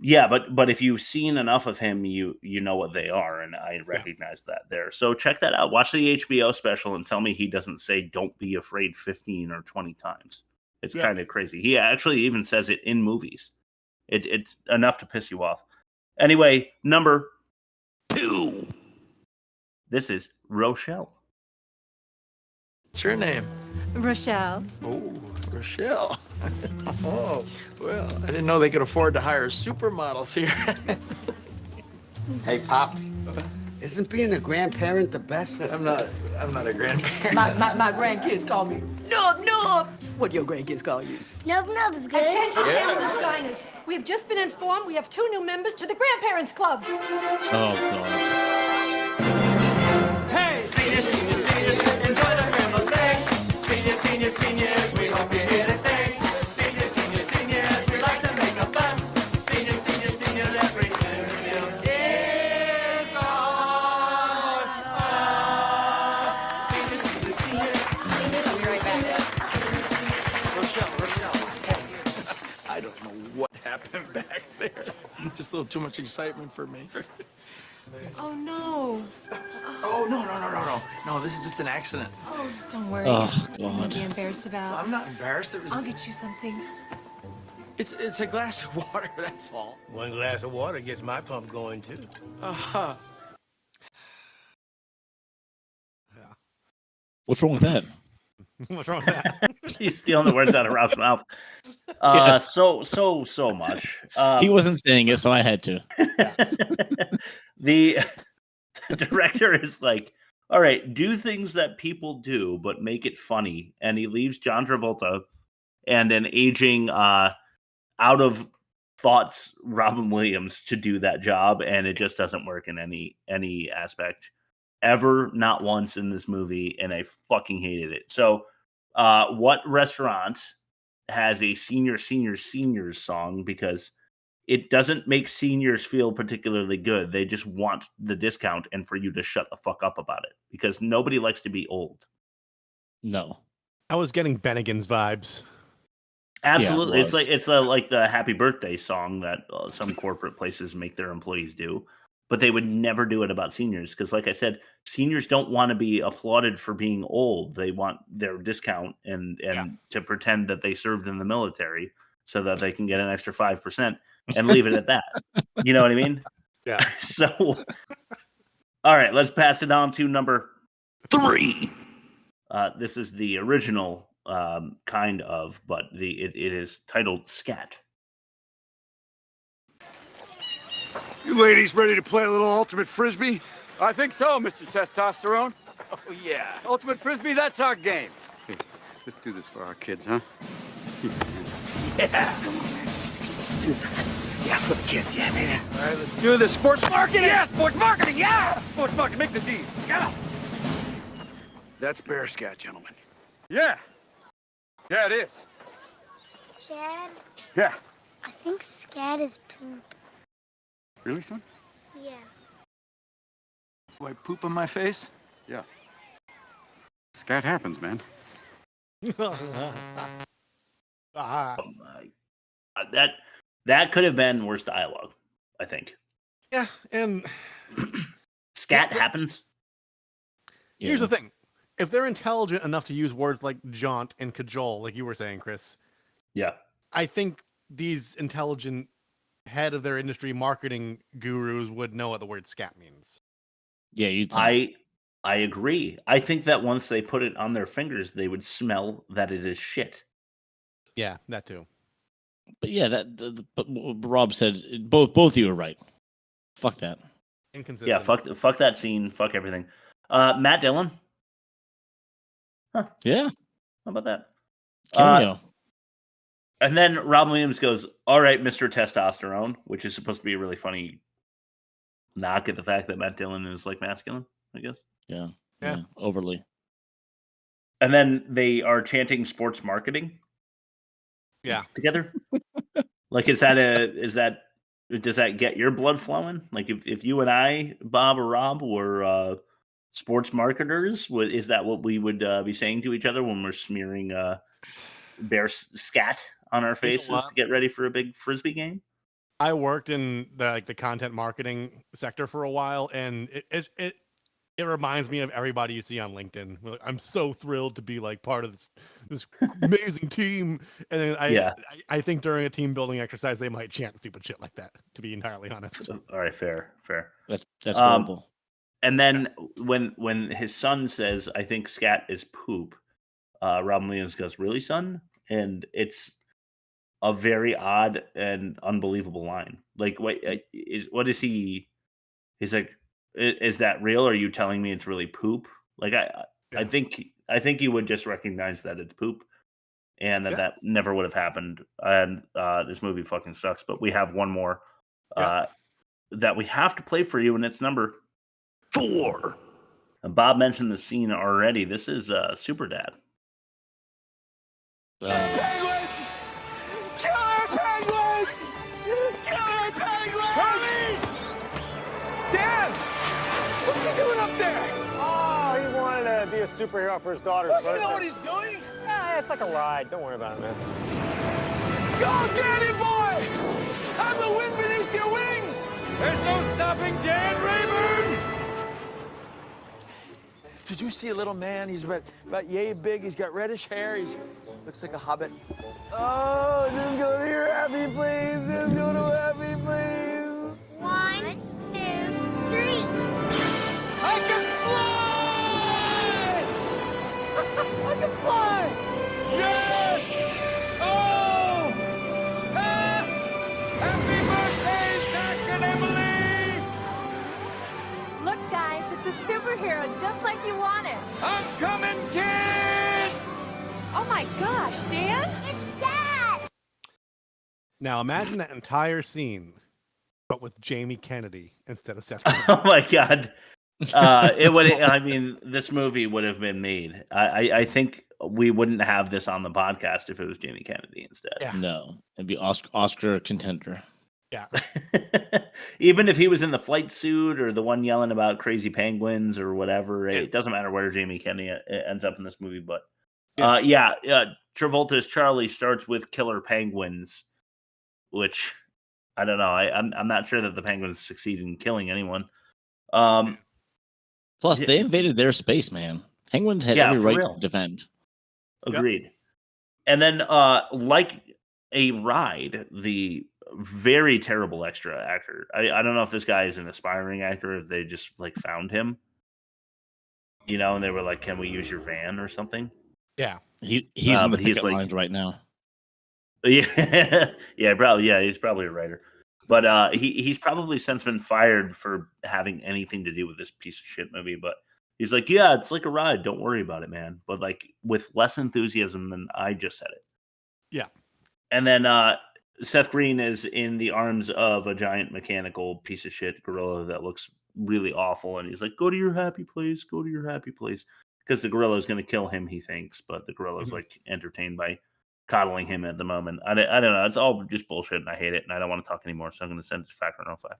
Yeah, but if you've seen enough of him, you know what they are, and I recognize that there. So check that out. Watch the HBO special and tell me he doesn't say "Don't be afraid" 15 or 20 times. It's kind of crazy. He actually even says it in movies. It's enough to piss you off. Anyway, number 2. This is Rochelle. What's your name? Rochelle. Oh, Rochelle. Oh, well, I didn't know they could afford to hire supermodels here. Hey, Pops. Isn't being a grandparent the best? I'm not a grandparent. My grandkids call me Nub Nub. What do your grandkids call you? Nub Nub is good. Attention, Fabulous Diners. We have just been informed we have 2 new members to the Grandparents Club. Oh, God. Hey, seniors, enjoy the family. Seniors, we hope you're here to stay. Seniors, we like to make a fuss. Seniors, every time is on us. Seniors, I'll be right back. Rochelle. I don't know what happened back there. Just a little too much excitement for me. Oh, no. Oh, no. No, this is just an accident. Oh, don't worry. Oh, It's nothing to God. be embarrassed about. I'm not embarrassed. I'll get you something. It's a glass of water, that's all. One glass of water gets my pump going, too. Uh-huh. What's wrong with that? What's wrong with that? He's stealing the words out of Rob's mouth. So much. He wasn't saying it, so I had to. The director is like, all right, do things that people do, but make it funny. And he leaves John Travolta and an aging, out of thoughts Robin Williams to do that job, and it just doesn't work in any aspect ever, not once in this movie, and I fucking hated it. So, what restaurant has a seniors song? Because it doesn't make seniors feel particularly good. They just want the discount and for you to shut the fuck up about it, because nobody likes to be old. No. I was getting Bennigan's vibes. Absolutely. Yeah, it's like the happy birthday song that some corporate places make their employees do, but they would never do it about seniors. Because like I said, seniors don't want to be applauded for being old. They want their discount and to pretend that they served in the military so that they can get an extra 5% and leave it at that. You know what I mean? Yeah. So, all right, let's pass it on to number 3. This is the original kind of, but it is titled Scat. You ladies ready to play a little ultimate frisbee? I think so, Mr. Testosterone. Oh, yeah. Ultimate frisbee, that's our game. Hey, let's do this for our kids, huh? Yeah. Yeah, for the kids, yeah, man. All right, let's do this. Sports marketing! Yeah, sports marketing, yeah! Sports marketing, make the deal. Yeah! That's bear scat, gentlemen. Yeah. Yeah, it is. Dad, Yeah. I think scat is poop. Really, son? Yeah. Do I poop on my face? Yeah. Scat happens, man. That could have been worse dialogue, I think. Yeah, and Scat happens. Here's the thing. If they're intelligent enough to use words like jaunt and cajole, like you were saying, Chris, yeah, I think these intelligent head of their industry marketing gurus would know what the word scat means. Yeah, you. I agree. I think that once they put it on their fingers, they would smell that it is shit. Yeah, that too. But yeah, but Rob said both of you are right. Fuck that. Inconsistent. Yeah, fuck that scene. Fuck everything. Matt Dillon. Huh. Yeah. How about that? Cameo. And then Robin Williams goes, all right, Mr. Testosterone, which is supposed to be a really funny knock at the fact that Matt Dillon is like masculine, I guess. Yeah. Overly. And then they are chanting sports marketing. Yeah. Together. Like, does that get your blood flowing? Like if you and I, Bob or Rob, were sports marketers, is that what we would be saying to each other when we're smearing bear scat on our faces to get ready for a big Frisbee game? I worked in the content marketing sector for a while, and it reminds me of everybody you see on LinkedIn. I'm so thrilled to be like part of this amazing team. And then I think during a team building exercise, they might chant stupid shit like that, to be entirely honest. All right, fair. That's horrible. And then when his son says, I think scat is poop, Robin Williams goes, really, son? And it's a very odd and unbelievable line. Like, wait, what is he? He's like, is that real? Or are you telling me it's really poop? Like, I think you would just recognize that it's poop, and that never would have happened. And this movie fucking sucks. But we have one more that we have to play for you, and it's number 4. And Bob mentioned the scene already. This is Super Dad. Penguins! Killer penguins! Killer penguins! Tommy! Dad! What's he doing up there? Oh, he wanted to be a superhero for his daughter's Does birthday. he know what he's doing? Yeah, it's like a ride. Don't worry about it, man. Go, Danny boy! Have the wind beneath your wings! There's no stopping Dan Rayburn! Did you see a little man? He's about yay big. He's got reddish hair. He looks like a hobbit. Oh, just go to your happy place. Just go to happy place. 1, 2, 3. I can fly! I can fly! Yeah! superhero, just like you wanted. I'm coming, kids! Oh my gosh, Dan? It's Dad! Now imagine that entire scene, but with Jamie Kennedy instead of Seth. Oh my god. It would. I mean, this movie would have been made. I think we wouldn't have this on the podcast if it was Jamie Kennedy instead. Yeah. No, it'd be Oscar contender. Yeah. Even if he was in the flight suit or the one yelling about crazy penguins or whatever, it doesn't matter where Jamie Kennedy ends up in this movie. But Travolta's Charlie starts with killer penguins, which I don't know. I'm not sure that the penguins succeed in killing anyone. Plus, they invaded their space, man. Penguins had every right to defend. Agreed. Yep. And then, like a ride, the very terrible extra actor. I don't know if this guy is an aspiring actor, or if they just like found him. You know, and they were like, "Can we use your van or something?" Yeah, he's in the picket lines right now. Yeah, probably. Yeah, he's probably a writer. But he's probably since been fired for having anything to do with this piece of shit movie. But he's like, yeah, it's like a ride. Don't worry about it, man. But like with less enthusiasm than I just said it. Yeah. And then Seth Green is in the arms of a giant mechanical piece of shit gorilla that looks really awful. And he's like, go to your happy place. Go to your happy place. Because the gorilla is going to kill him, he thinks. But the gorilla is like entertained by coddling him at the moment. I don't know. It's all just bullshit, and I hate it, and I don't want to talk anymore. So I'm going to send it to fact or no fact.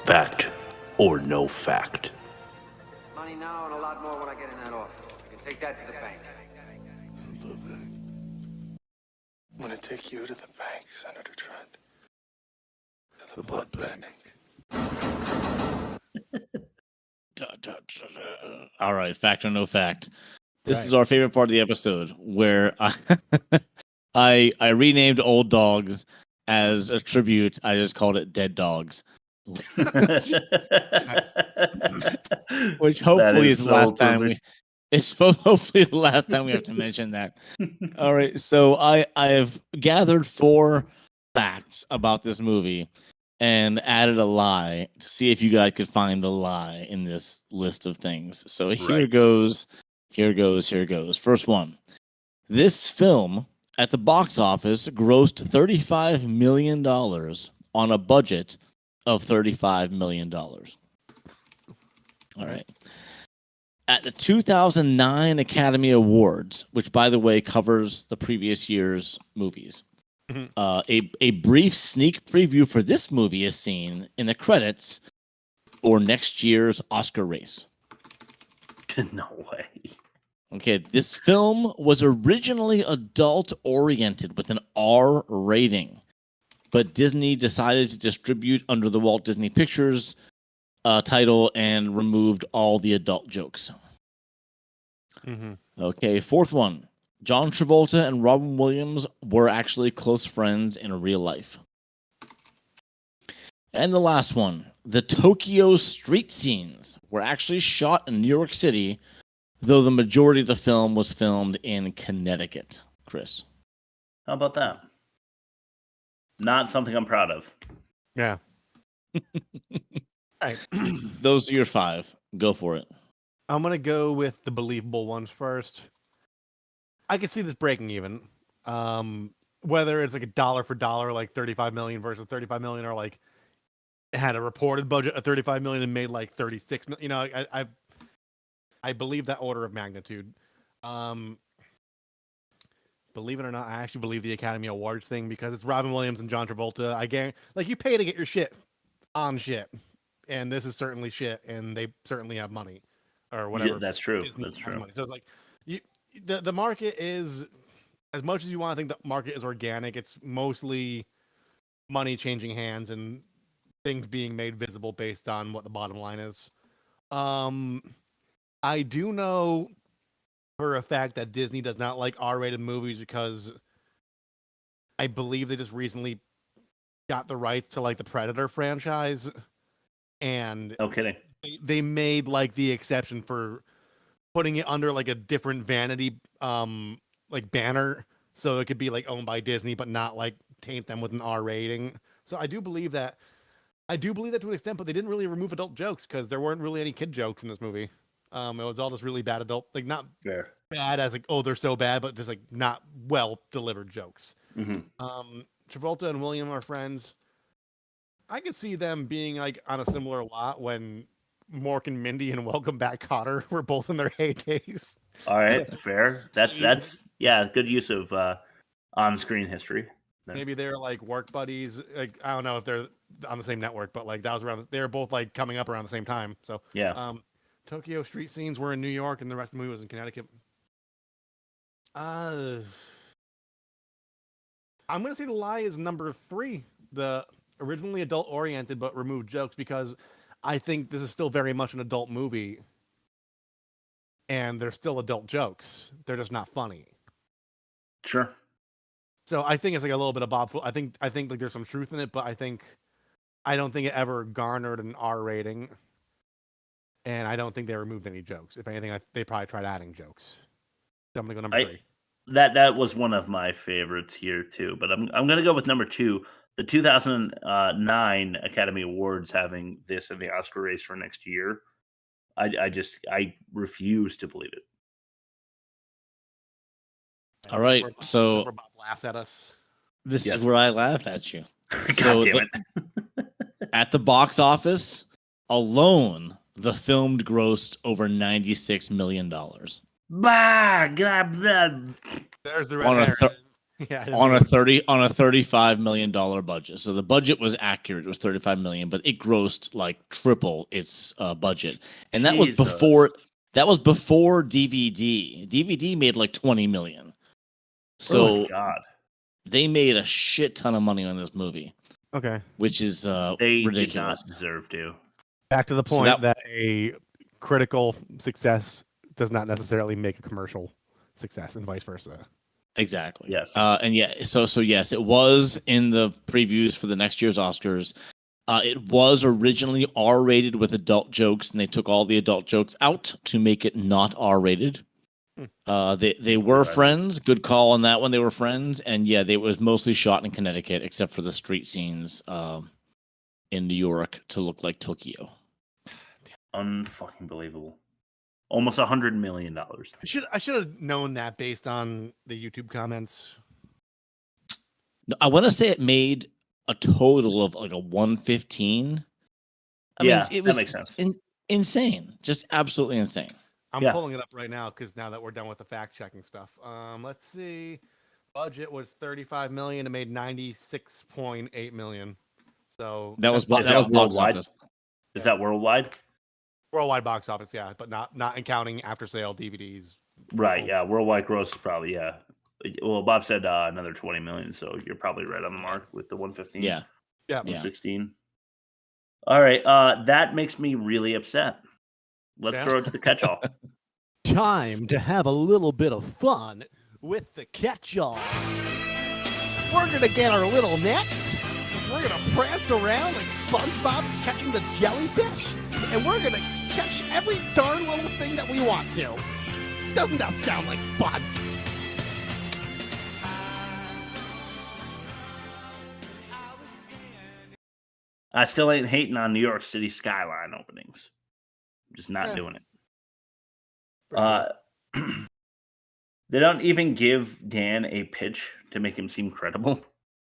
Fact or no fact. Money now and a lot more when I get in that office. I can take that to the bank. I'm gonna take you to the bank, Senator Trent. To the blood bank. All right, fact or no fact. This is our favorite part of the episode, where I renamed Old Dogs as a tribute. I just called it Dead Dogs. Which hopefully is the last time hopefully the last time we have to mention that. All right, so I've gathered 4 facts about this movie and added a lie to see if you guys could find the lie in this list of things. So here goes. First one. This film at the box office grossed $35 million on a budget of $35 million. All right. At the 2009 Academy Awards, which, by the way, covers the previous year's movies, a brief sneak preview for this movie is seen in the credits for next year's Oscar race. No way. Okay, this film was originally adult-oriented with an R rating, but Disney decided to distribute under the Walt Disney Pictures title and removed all the adult jokes. Okay, 4th one. John Travolta and Robin Williams were actually close friends in real life. And the last one. The Tokyo street scenes were actually shot in New York City, though the majority of the film was filmed in Connecticut. Chris. How about that? Not something I'm proud of. Yeah. All right. Those are your 5. Go for it. I'm going to go with the believable ones first. I could see this breaking even. Whether it's like a dollar for dollar, like 35 million versus 35 million, or like it had a reported budget of 35 million and made like 36 million. You know, I believe that order of magnitude. Believe it or not, I actually believe the Academy Awards thing because it's Robin Williams and John Travolta. I guarantee, like, you pay to get your shit on shit, and this is certainly shit, and they certainly have money or whatever. Yeah, that's true. Disney That's has true. money. So it's like the market is, as much as you want to think the market is organic, it's mostly money changing hands and things being made visible based on what the bottom line is. I do know for a fact that Disney does not like R-rated movies because I believe they just recently got the rights to like the Predator franchise, and no kidding. They made like the exception for putting it under like a different vanity like banner, so it could be like owned by Disney but not like taint them with an R rating. So I do believe that I do believe that to an extent, but they didn't really remove adult jokes because there weren't really any kid jokes in this movie. It was all just really bad adult, like not bad as like, oh, they're so bad, but just like not well delivered jokes. Travolta and William are friends. I could see them being like on a similar lot when Mork and Mindy and Welcome Back Kotter were both in their heydays. All right, fair. That's good use of on-screen history. Maybe they're like work buddies. Like I don't know if they're on the same network, but like that was around. They were both like coming up around the same time. So yeah. Tokyo street scenes were in New York, and the rest of the movie was in Connecticut. I'm gonna say The Lie is number 3. The originally adult-oriented but removed jokes because I think this is still very much an adult movie, and they're still adult jokes. They're just not funny. Sure. So I think it's like a little bit of Bob. I think like there's some truth in it, but I don't think it ever garnered an R rating, and I don't think they removed any jokes. If anything, they probably tried adding jokes. So I'm gonna go number 3. That was one of my favorites here too, but I'm gonna go with number 2. The 2009 Academy Awards having this in the Oscar race for next year. I refuse to believe it. All right, so Bob laughs at us. This is where I laugh at you. So at the box office alone, the film grossed over $96 million. Bah, grab that. There's the on a $35 million budget. So the budget was accurate. It was $35 million, but it grossed like triple its budget, and that was before DVD. DVD made like $20 million. So they made a shit ton of money on this movie. Okay, which is they ridiculous. Did not deserve to. Back to the point that a critical success does not necessarily make a commercial success, and vice versa. Exactly. Yes. And yeah, so yes, it was in the previews for the next year's Oscars. It was originally R-rated with adult jokes, and they took all the adult jokes out to make it not R-rated. They were friends. Good call on that one. They were friends, and yeah, they was mostly shot in Connecticut, except for the street scenes in New York to look like Tokyo. Unfucking believable. Almost $100 million. I should have known that based on the YouTube comments. No, I want to say it made a total of like a 115. I mean, it was that makes sense. Insane, just absolutely insane. I'm pulling it up right now because now that we're done with the fact checking stuff, let's see. Budget was $35 million. It made $96.8 million. So that was box office. Is that worldwide? Worldwide box office, yeah, but not counting after sale DVDs. Right, yeah. Worldwide gross is probably, yeah. Well, Bob said another 20 million, so you're probably right on the mark with the 115. Yeah. 116. All right, that makes me really upset. Let's throw it to the catch-all. Time to have a little bit of fun with the catch-all. We're going to get our little nets. We're going to prance around like SpongeBob catching the jellyfish. And we're going to catch every darn little thing that we want to. Doesn't that sound like fun? I still ain't hating on New York City skyline openings. I'm just not doing it. They don't even give Dan a pitch to make him seem credible,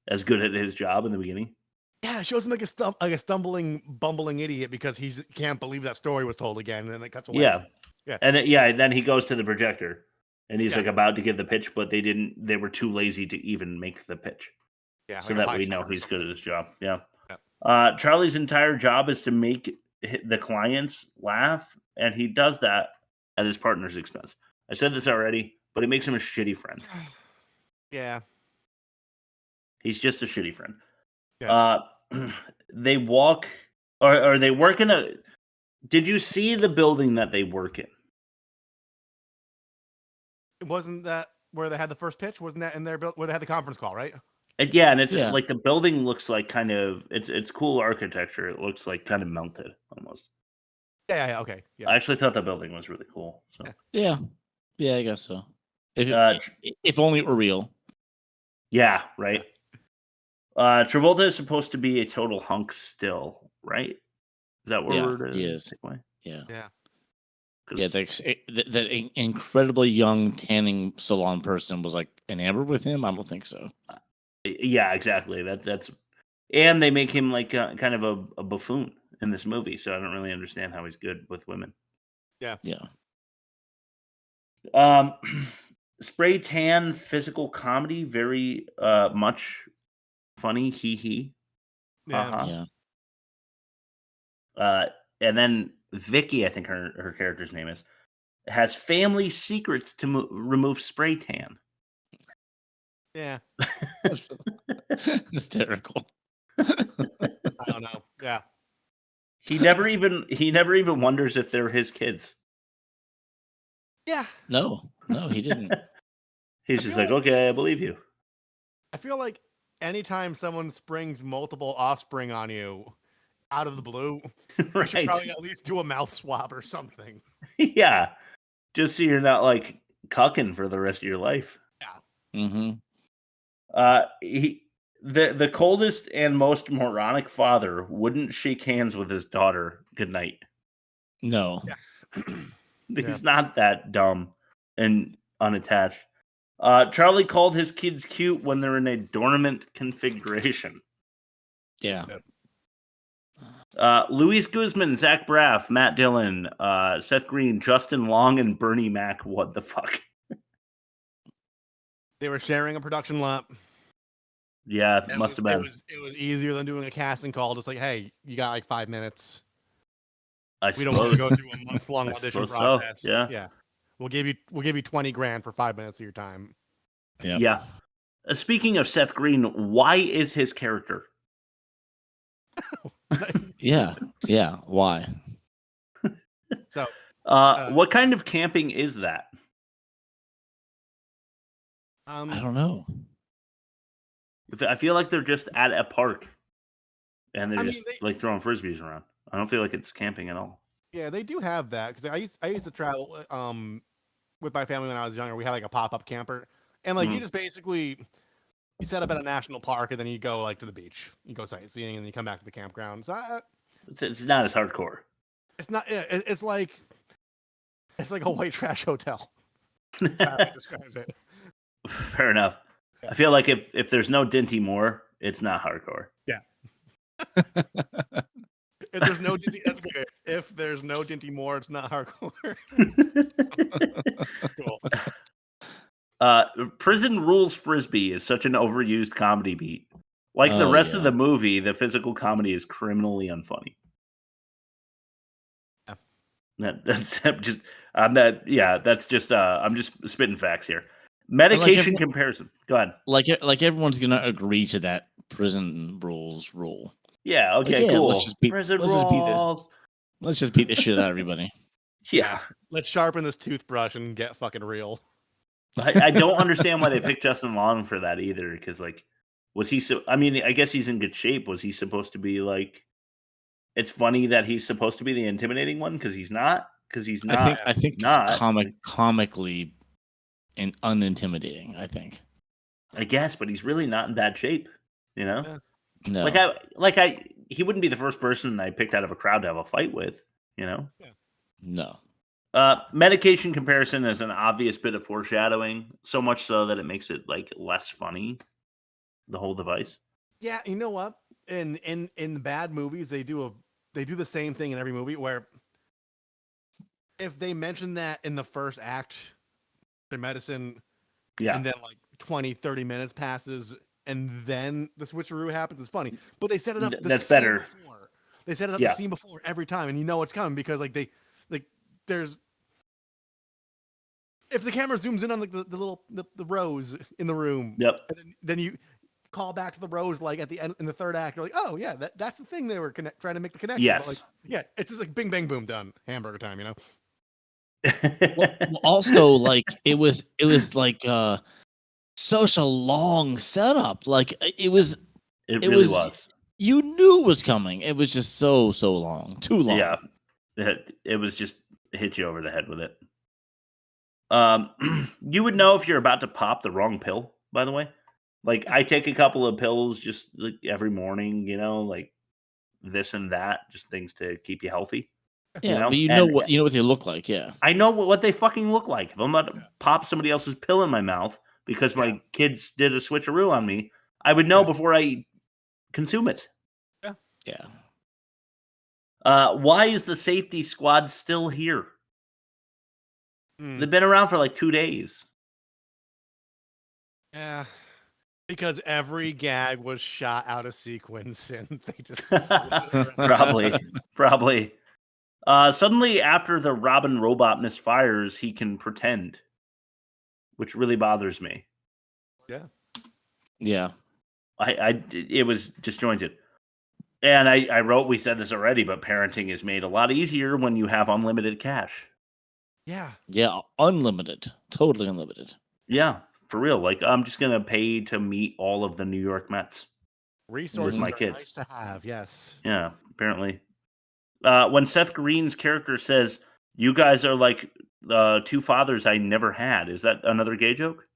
as good at his job in the beginning. Yeah, it shows him like a stumbling, bumbling idiot because he can't believe that story was told again, and then it cuts away. Yeah. And then he goes to the projector, and he's like about to give the pitch, but they were too lazy to even make the pitch. Yeah, so that we know he's good at his job. Yeah. Charlie's entire job is to make the clients laugh, and he does that at his partner's expense. I said this already, but it makes him a shitty friend. Yeah. He's just a shitty friend. Yeah. They walk, or they work in a... Did you see the building that they work in? Wasn't that where they had the first pitch? Wasn't that in their where they had the conference call, right? And it's like the building looks like kind of... It's cool architecture. It looks like kind of melted, almost. Yeah, okay. Yeah. I actually thought the building was really cool. So. Yeah, I guess so. If only it were real. Yeah, right. Travolta is supposed to be a total hunk still, right? Is that what Yeah, we're he is. take away? Yeah. Yeah. Yeah, that incredibly young tanning salon person was like enamored with him. I don't think so. Yeah, exactly. That's and they make him like kind of a buffoon in this movie, so I don't really understand how he's good with women. Yeah. Yeah. Spray tan physical comedy, very much funny. Hee hee. Yeah. And then Vicky, I think her character's name is, has family secrets to remove spray tan. Yeah. Hysterical. I don't know. Yeah. He never even wonders if they're his kids. Yeah. No, he didn't. He's just like, okay, I believe you. I feel like anytime someone springs multiple offspring on you out of the blue, you should probably at least do a mouth swab or something. Yeah. Just so you're not like cucking for the rest of your life. Yeah. Mm-hmm. The coldest and most moronic father wouldn't shake hands with his daughter goodnight. No. Yeah. He's not that dumb and unattached. Charlie called his kids cute when they're in a dormant configuration. Yeah. Luis Guzman, Zach Braff, Matt Dillon, Seth Green, Justin Long, and Bernie Mac. What the fuck? They were sharing a production lot. Yeah, it must have been. It was easier than doing a casting call. Just like, hey, you got like 5 minutes. We don't want to go through a month-long audition process. So, yeah. We'll give you $20,000 for 5 minutes of your time. Yeah. Speaking of Seth Green, why is his character? Yeah. Why? So, what kind of camping is that? I don't know. I feel like they're just at a park, and they're like throwing frisbees around. I don't feel like it's camping at all. Yeah, they do have that because I used to travel with my family when I was younger. We had like a pop-up camper, and like you just basically you set up at a national park, and then you go like to the beach. You go sightseeing, and then you come back to the campground. So it's not as hardcore. It's not. It's like a white trash hotel. That's how I describe it. Fair enough. Yeah. I feel like if there's no Dinty Moore, it's not hardcore. Yeah. If there's no Dinty, that's good. If there's no Dinty Moore, it's not hardcore. Cool. Prison Rules Frisbee is such an overused comedy beat. Like the rest of the movie, the physical comedy is criminally unfunny. Yeah. That's just I'm just spitting facts here. Medication comparison. Go ahead. Like everyone's gonna agree to that prison rules rule. Yeah. Okay. Cool. Let's just beat the shit out of everybody. Yeah. Let's sharpen this toothbrush and get fucking real. I don't understand why they picked Justin Long for that either. Because like, was he so? I mean, I guess he's in good shape. Was he supposed to be like? It's funny that he's supposed to be the intimidating one because he's not. Because he's not. I think not comically and unintimidating. I think. I guess, but he's really not in bad shape. You know. Yeah. No. He wouldn't be the first person I picked out of a crowd to have a fight with. You know. Yeah. No. Medication comparison is an obvious bit of foreshadowing, so much so that it makes it like less funny. The whole device. Yeah, you know what? In bad movies, they do the same thing in every movie where if they mention that in the first act, their medicine, and then like 20-30 minutes passes, and then the switcheroo happens, it's funny. But they set it up. That's better. Before. They set it up the scene before every time, and you know it's coming because like there's if the camera zooms in on like the little the rose in the room. Yep. And then you call back to the rose like at the end in the third act. You're like, oh yeah, that's the thing they were trying to make the connection. Yes. But, like, it's just like bing bang boom done. Hamburger time, you know. Well, also, like it was like such a long setup. Like it was. It really was. You knew it was coming. It was just so long, too long. Yeah, it was just hit you over the head with it. You would know if you're about to pop the wrong pill. By the way, Like, I take a couple of pills just like every morning, you know, like this and that, just things to keep you healthy. Yeah, you know? but you know what they look like. Yeah, I know what they fucking look like. If I'm about to pop somebody else's pill in my mouth because my kids did a switcheroo on me, I would know before I consume it. Yeah. Why is the safety squad still here? They've been around for like 2 days. Yeah. Because every gag was shot out of sequence and they just Probably. Suddenly, after the Robin robot misfires, he can pretend, which really bothers me. Yeah. Yeah. It was disjointed. And I wrote, we said this already, but parenting is made a lot easier when you have unlimited cash. Yeah. Yeah, unlimited. Totally unlimited. Yeah, for real. Like, I'm just going to pay to meet all of the New York Mets. Resources my are kids. nice to have, yes. Yeah, apparently. When Seth Green's character says, "You guys are like two fathers I never had," is that another gay joke?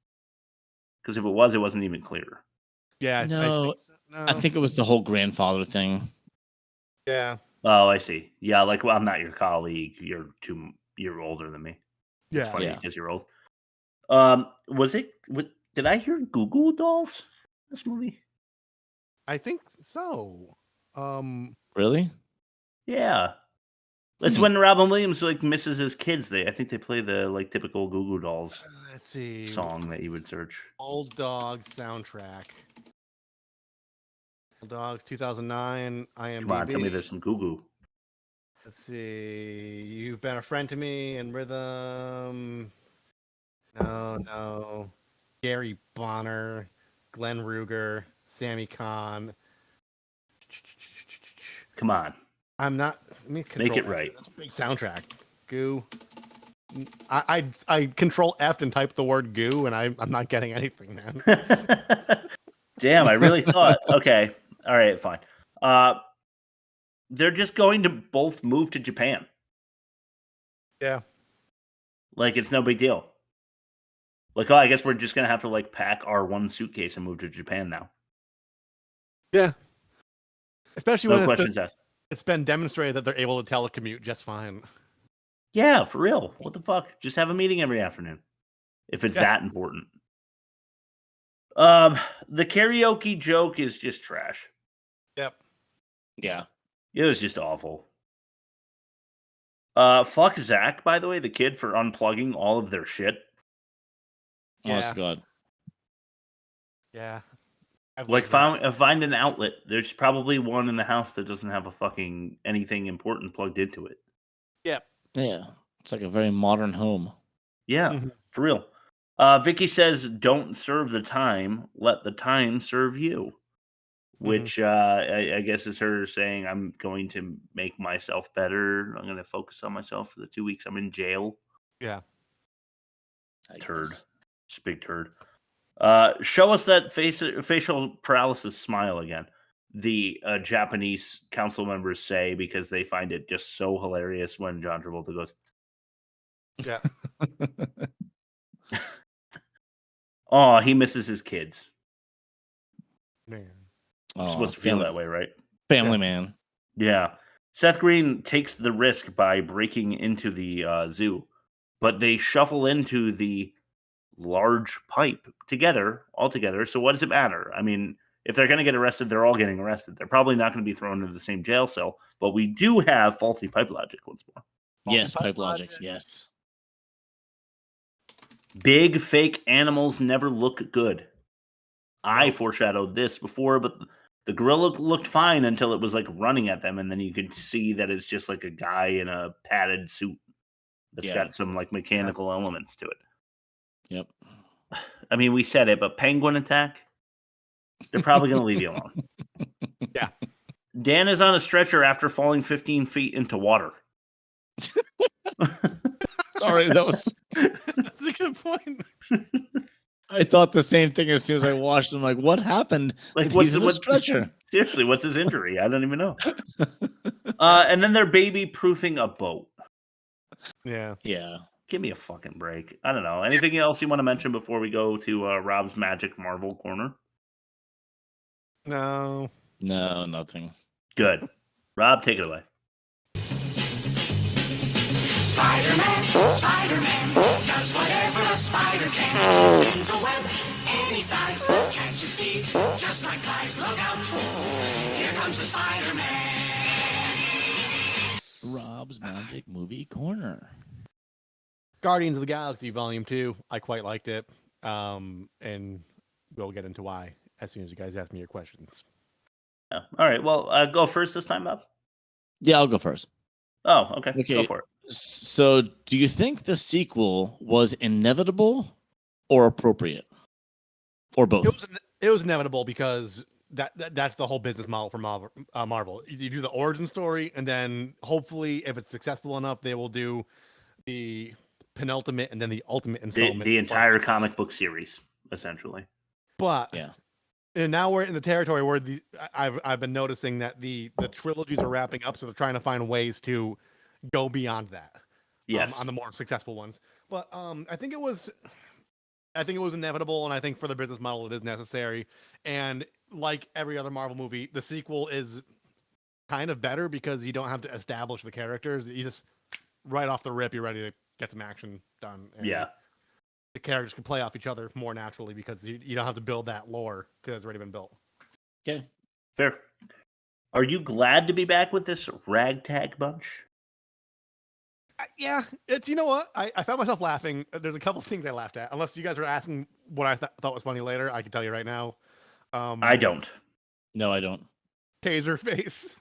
Because if it was, it wasn't even clear. Yeah, No, I think it was the whole grandfather thing. Yeah. Oh, I see. Yeah, like, well, I'm not your colleague. You're older than me. Yeah. It's funny Yeah. because you're old. Did I hear Goo Goo Dolls this movie? I think so. Really? Yeah. It's when Robin Williams like misses his kids. I think they play the like typical Goo Goo Dolls Let's see. song that you would search. Old Dogs soundtrack. Old Dogs 2009 IMDb. Come on, tell me there's some Goo Goo. Let's see. You've Been a Friend to Me and Rhythm. No. Gary Bonner, Glenn Ruger, Sammy Kahn. Come on. I'm not. Let me Make it F. right. That's a big soundtrack. Goo. I control F and type the word goo, and I'm not getting anything, man. Damn, I really thought. Okay, all right, fine. They're just going to both move to Japan. Yeah. Like, it's no big deal. Like, oh, I guess we're just gonna have to like pack our one suitcase and move to Japan now. Yeah. Especially No when questions asked. It's been demonstrated that they're able to telecommute just fine. Yeah, for real. What the fuck? Just have a meeting every afternoon. If it's that important. The karaoke joke is just trash. Yep. Yeah. It was just awful. Fuck Zach, by the way, the kid, for unplugging all of their shit. Oh, that's good. Yeah. Like, find an outlet. There's probably one in the house that doesn't have a fucking anything important plugged into it. Yep. Yeah. It's like a very modern home. Yeah, for real. Vicky says, "Don't serve the time. Let the time serve you." Which I guess is her saying, "I'm going to make myself better. I'm going to focus on myself for the 2 weeks I'm in jail." Yeah. Turd. Just a big turd. Show us that facial paralysis smile again. The Japanese council members say, because they find it just so hilarious when John Travolta goes, yeah. Oh, he misses his kids. Man. You're supposed to feel that way, right? Family man. Yeah. Seth Green takes the risk by breaking into the zoo, but they shuffle into the large pipe all together. So what does it matter? I mean, if they're going to get arrested, they're all getting arrested. They're probably not going to be thrown into the same jail cell, but we do have faulty pipe logic once more. Yes, pipe logic. Yes. Big fake animals never look good. I foreshadowed this before, but the gorilla looked fine until it was like running at them, and then you could see that it's just like a guy in a padded suit that's got some like mechanical elements to it. Yep. I mean, we said it, but penguin attack, they're probably going to leave you alone. Yeah. Dan is on a stretcher after falling 15 feet into water. Sorry, that's a good point. I thought the same thing as soon as I watched him. Like, what happened? Like, what's the stretcher? Seriously, what's his injury? I don't even know. And then they're baby proofing a boat. Yeah. Yeah. Give me a fucking break. I don't know. Anything else you want to mention before we go to Rob's Magic Marvel Corner? No. No, nothing. Good. Rob, take it away. Spider-Man does whatever a spider can. Spins a web any size, catches thieves just like flies. Look out! Here comes the Spider-Man. Rob's Magic Movie Corner. Guardians of the Galaxy Volume 2. I quite liked it. And we'll get into why as soon as you guys ask me your questions. Oh, all right. Well, go first this time, Bob. Yeah, I'll go first. Oh, okay. Go for it. So, do you think the sequel was inevitable or appropriate, or both? It was inevitable because that's the whole business model for Marvel. You do the origin story, and then hopefully, if it's successful enough, they will do the penultimate and then the ultimate installment. The entire comic book series, essentially. But yeah, and now we're in the territory where I've been noticing that the trilogies are wrapping up, so they're trying to find ways to go beyond that. Yes, on the more successful ones. But I think it was inevitable, and I think for the business model it is necessary. And like every other Marvel movie, the sequel is kind of better because you don't have to establish the characters. You just right off the rip, you're ready to get some action done. And yeah, the characters can play off each other more naturally because you don't have to build that lore because it's already been built. Okay, fair. Are you glad to be back with this ragtag bunch? Yeah, it's, you know what? I found myself laughing. There's a couple things I laughed at. Unless you guys are asking what I thought was funny later, I can tell you right now. I don't. No, I don't. Taser face.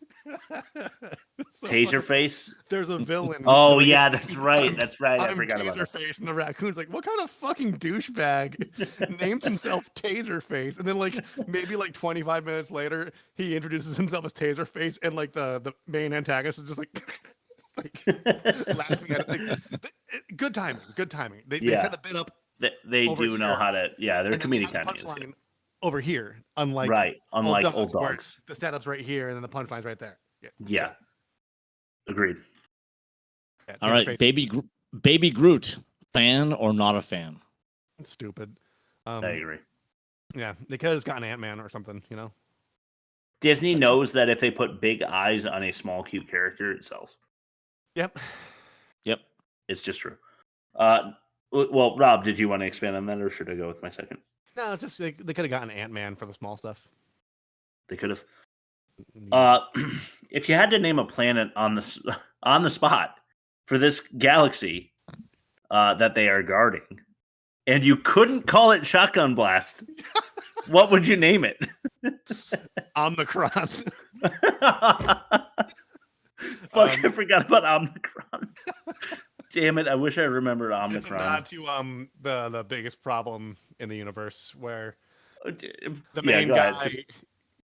Taser face? There's a villain. Oh, yeah, that's right. That's right. I forgot about that. Taser face, and the raccoon's like, what kind of fucking douchebag names himself Taser face? And then, like, maybe like 25 minutes later, he introduces himself as Taser face, and like the main antagonist is just like laughing at it. Good timing. They set the bit up. They do know how to. Yeah, they're comedic timing. Over here, unlike old dogs, the setup's right here, and then the punchline's right there. Yeah. Agreed. Yeah, all right, Baby Groot, fan or not a fan? It's stupid. I agree. Yeah, they could have just gotten Ant-Man or something, you know. Disney knows that if they put big eyes on a small, cute character, it sells. Yep. It's just true. Well, Rob, did you want to expand on that, or should I go with my second? No, it's just they could have gotten Ant-Man for the small stuff. They could have. If you had to name a planet on the spot for this galaxy that they are guarding, and you couldn't call it Shotgun Blast, what would you name it? Omicron. Fuck, I forgot about Omicron. Damn it! I wish I remembered Omicron. It's a nod to the biggest problem in the universe, where the main guy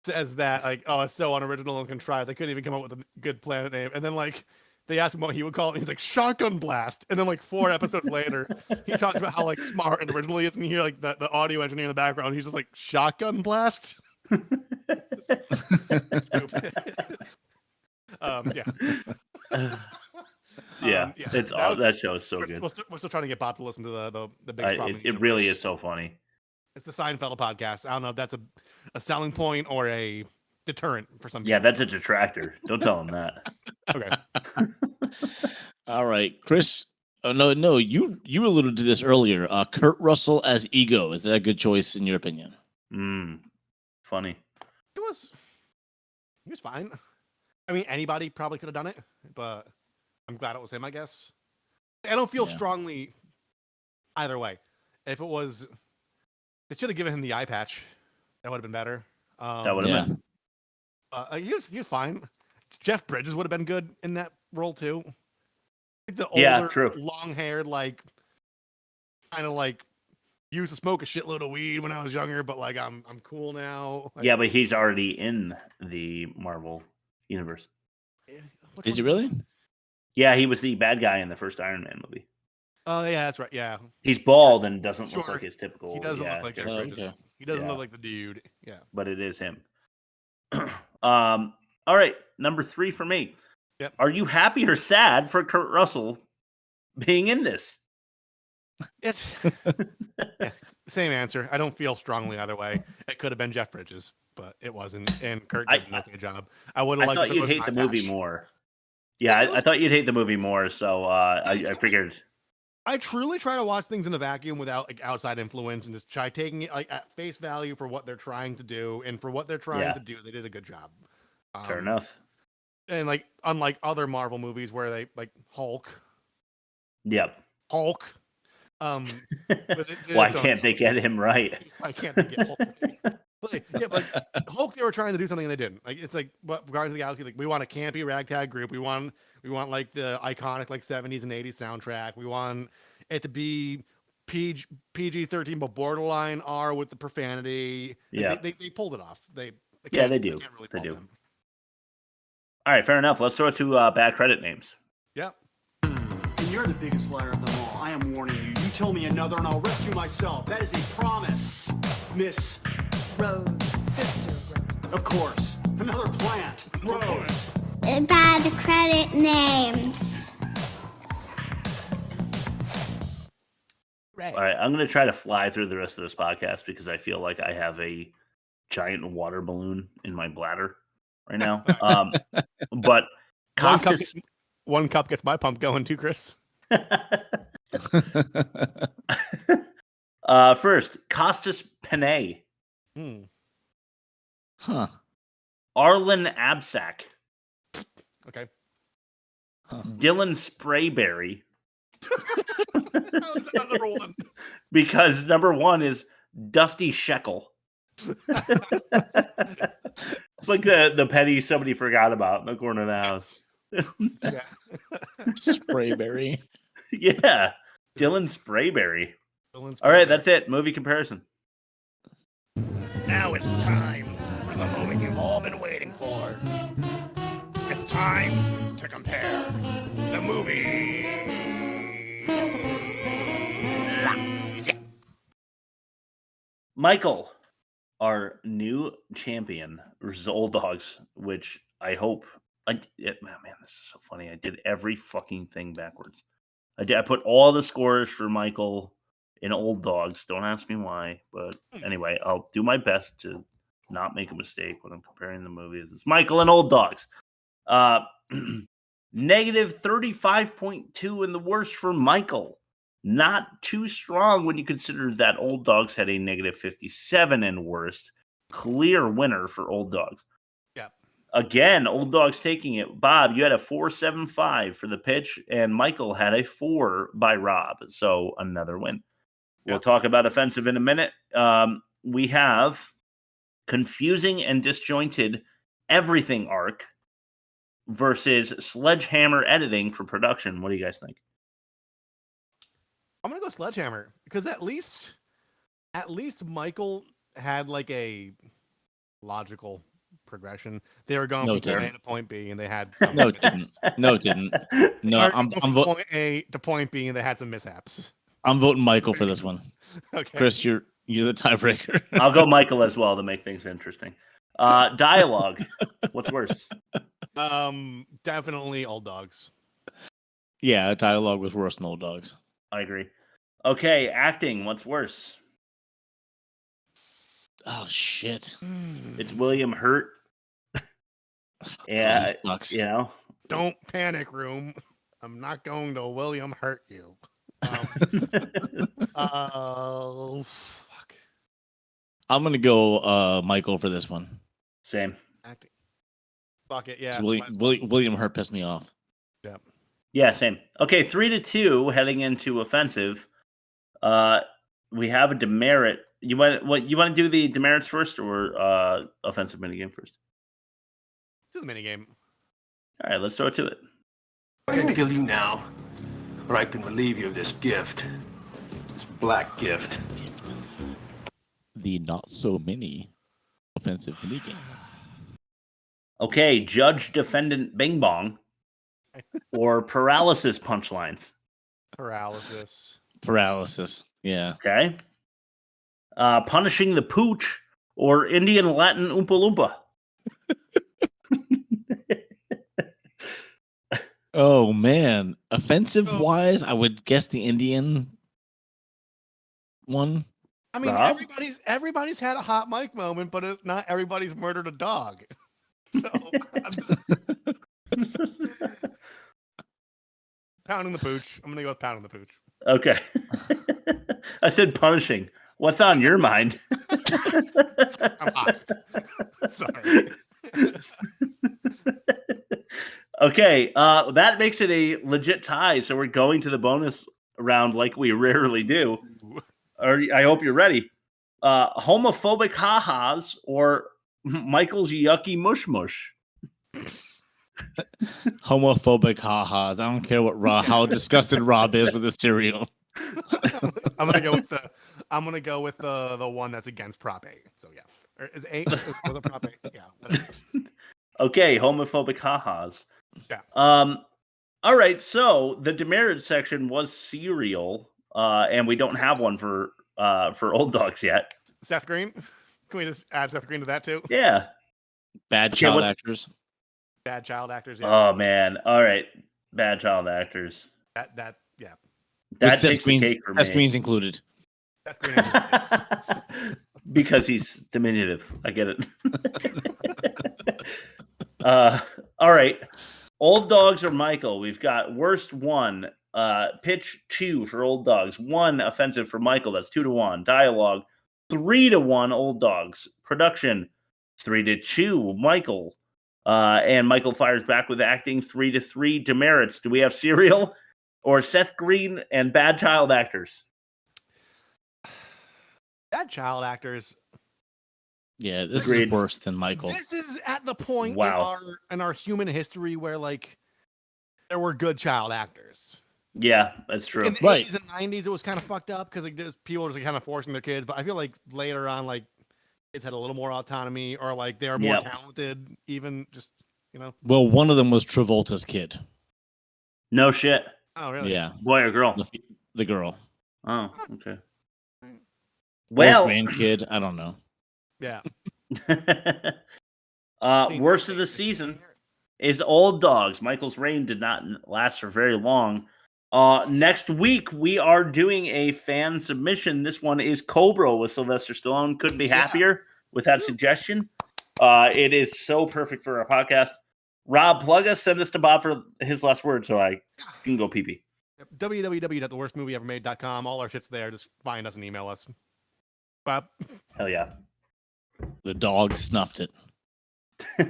says that, like, oh, it's so unoriginal and contrived. They couldn't even come up with a good planet name. And then, like, they ask him what he would call it, and he's like, Shotgun Blast. And then, like, 4 episodes later, he talks about how, like, smart and original he is, and you hear, like, the audio engineer in the background. He's just like, Shotgun Blast. Stupid. That show is so good. We're still trying to get Bob to listen to the big problem. It really is so funny. It's the Seinfeld podcast. I don't know if that's a selling point or a deterrent for some people. Yeah, that's a detractor. Don't tell him that. Okay. All right, Chris. Oh, no, you alluded to this earlier. Kurt Russell as Ego. Is that a good choice in your opinion? Funny. He was fine. I mean, anybody probably could have done it, but I'm glad it was him, I guess. I don't feel strongly either way. If it was, they should have given him the eye patch. That would have been better. That would have been. He was fine. Jeff Bridges would have been good in that role too. The older, long-haired, like, kind of like, used to smoke a shitload of weed when I was younger, but like I'm cool now. Like, yeah, but he's already in the Marvel universe. Is he really? Yeah, he was the bad guy in the first Iron Man movie. Oh yeah, that's right. Yeah, he's bald and doesn't look like his typical. He doesn't look like Jeff Bridges. Okay. He doesn't look like the dude. Yeah, but it is him. All right, number 3 for me. Yep. Are you happy or sad for Kurt Russell being in this? It's same answer. I don't feel strongly either way. It could have been Jeff Bridges. but it wasn't. And Kurt did an okay job. I would have I liked. thought you'd hate the movie more. Yeah, I thought you'd hate the movie more. So I figured. I truly try to watch things in a vacuum without like outside influence and just try taking it like at face value for what they're trying to do, and for what they're trying to do, they did a good job. Fair enough. And like unlike other Marvel movies where they like Hulk. Yep. Hulk. Why can't they get him right? Why can't they get Hulk? But Hulk, they were trying to do something and they didn't. Like it's like what Guardians of the Galaxy. Like we want a campy ragtag group. We want like the iconic like 70s and 80s soundtrack. We want it to be PG-13 but borderline R with the profanity. Yeah, they pulled it off. They do. They do. Them. All right, fair enough. Let's throw it to bad credit names. Yep. And you're the biggest liar of them all. I am warning you. You tell me another and I'll rescue myself. That is a promise, Miss Rose, sister Rose. Of course. Another plant. Rose. Bad credit names. Right. All right, I'm going to try to fly through the rest of this podcast because I feel like I have a giant water balloon in my bladder right now. But Costas... One cup gets my pump going too, Chris. First, Costas Panay. Huh. Arlen Absack. Okay. Huh. Dylan Sprayberry. How is that not number one? Because number one is Dusty Shekel. It's like the penny somebody forgot about in the corner of the house. Yeah. Sprayberry. Yeah. Dylan Sprayberry. All right, that's it. Movie comparison. Now it's time for the moment you've all been waiting for. It's time to compare the movies. Michael, our new champion versus Old Dogs, which I hope. Man, this is so funny. I did every fucking thing backwards. I put all the scores for Michael in Old Dogs. Don't ask me why, but anyway, I'll do my best to not make a mistake when I'm comparing the movies. It's Michael and Old Dogs. Negative 35.2 in the worst for Michael. Not too strong when you consider that Old Dogs had a negative 57 in worst. Clear winner for Old Dogs. Yeah. Again, Old Dogs taking it. Bob, you had a 4.75 for the pitch, and Michael had a 4 by Rob. So another win. We'll talk about offensive in a minute. We have confusing and disjointed everything arc versus Sledgehammer editing for production. What do you guys think? I'm gonna go Sledgehammer because at least Michael had like a logical progression. They were going from point A to point B, and they had some No, it didn't. No, it didn't. No, I'm point A to point B, and they had some mishaps. I'm voting Michael for this one. Okay, Chris, you're the tiebreaker. I'll go Michael as well to make things interesting. Dialogue. What's worse? Definitely Old Dogs. Yeah, dialogue was worse than Old Dogs. I agree. Okay, acting. What's worse? Oh shit! It's William Hurt. Yeah, sucks. You know. Don't panic, room. I'm not going to William Hurt you. Oh fuck! I'm gonna go Michael for this one. Same. Acting. Fuck it, yeah. William Hurt pissed me off. Yeah. Yeah, same. Okay, 3-2 heading into offensive. We have a demerit. You want to do the demerits first or offensive minigame first? Do the minigame. All right, let's throw it to it. I can kill you now, or I can relieve you of this gift. This black gift. The not so mini offensive minigame. Okay, judge, defendant, bing bong, or paralysis punchlines. Paralysis. Yeah. Okay. Punishing the pooch or Indian Latin Oompa Loompa. Oh man, offensive wise, I would guess the Indian one. I mean, Rob? everybody's had a hot mic moment, but not everybody's murdered a dog. So I'm just pounding the pooch. I'm gonna go with pounding the pooch. Okay. I said punishing. What's on your mind? I'm hot. Sorry. Okay, that makes it a legit tie. So we're going to the bonus round like we rarely do. I hope you're ready. Homophobic ha-has or Michael's yucky mush mush. Homophobic ha-has. I don't care what how disgusted Rob is with the cereal. I'm gonna go with the one that's against Prop 8. So yeah, or is 8 was it Prop 8? Yeah. Whatever. Okay, homophobic ha-has. Yeah. All right. So the demerit section was cereal, and we don't have one for old dogs yet. Seth Green. Can we just add Seth Green to that too? Yeah. Bad child actors. Bad child actors. Yeah. Oh man. All right. Bad child actors. That yeah. That takes the cake for me. Seth Green's included. Seth Green is Because he's diminutive. I get it. All right. Old dogs or Michael? We've got worst 1, pitch 2 for old dogs, 1 offensive for Michael. That's 2-1. Dialogue 3-1 old dogs. Production 3-2 Michael. And Michael fires back with acting 3-3 demerits. Do we have cereal or Seth Green and bad child actors? Bad child actors. Yeah, this is worse than Michael. This is at the point Wow. in our human history where like there were good child actors. Yeah, that's true. In the 80s and 90s, it was kind of fucked up because like, people were just kind of forcing their kids. But I feel like later on, like kids had a little more autonomy, or like they were more talented. Even just Well, one of them was Travolta's kid. No shit. Oh really? Yeah. Boy or girl? The girl. Oh, okay. Well, grandkid. I don't know. Yeah. Worst of the season is old dogs. Michael's reign did not last for very long. Next week we are doing a fan submission. This one is Cobra with Sylvester Stallone. Couldn't be happier with that suggestion. It is so perfect for our podcast. Rob, plug us. Send us to Bob for his last word so I can go pee-pee. www.theworstmovieevermade.com. All our shit's there. Just find us and email us. Bob. Hell yeah. The dog snuffed it. All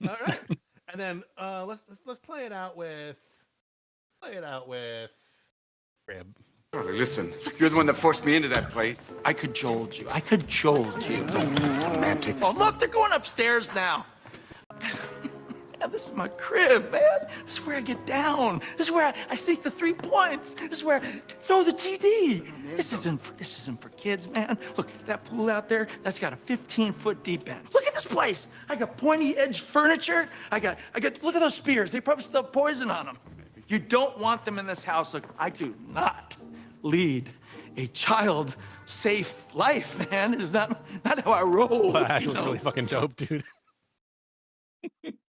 right. And then let's play it out with Rib. Charlie, listen, you're the one that forced me into that place. I cajoled you. Romantic. Oh, look, they're going upstairs now. Man, this is my crib, man. This is where I get down. This is where I seek the 3 points. This is where I throw the TD. This isn't for kids, man. Look, that pool out there, that's got a 15-foot deep end. Look at this place. I got pointy edge furniture. I got look at those spears. They probably still have poison on them. You don't want them in this house. Look, I do not lead a child-safe life, man. Is that not how I roll? Well, actually, it's really fucking dope, dude.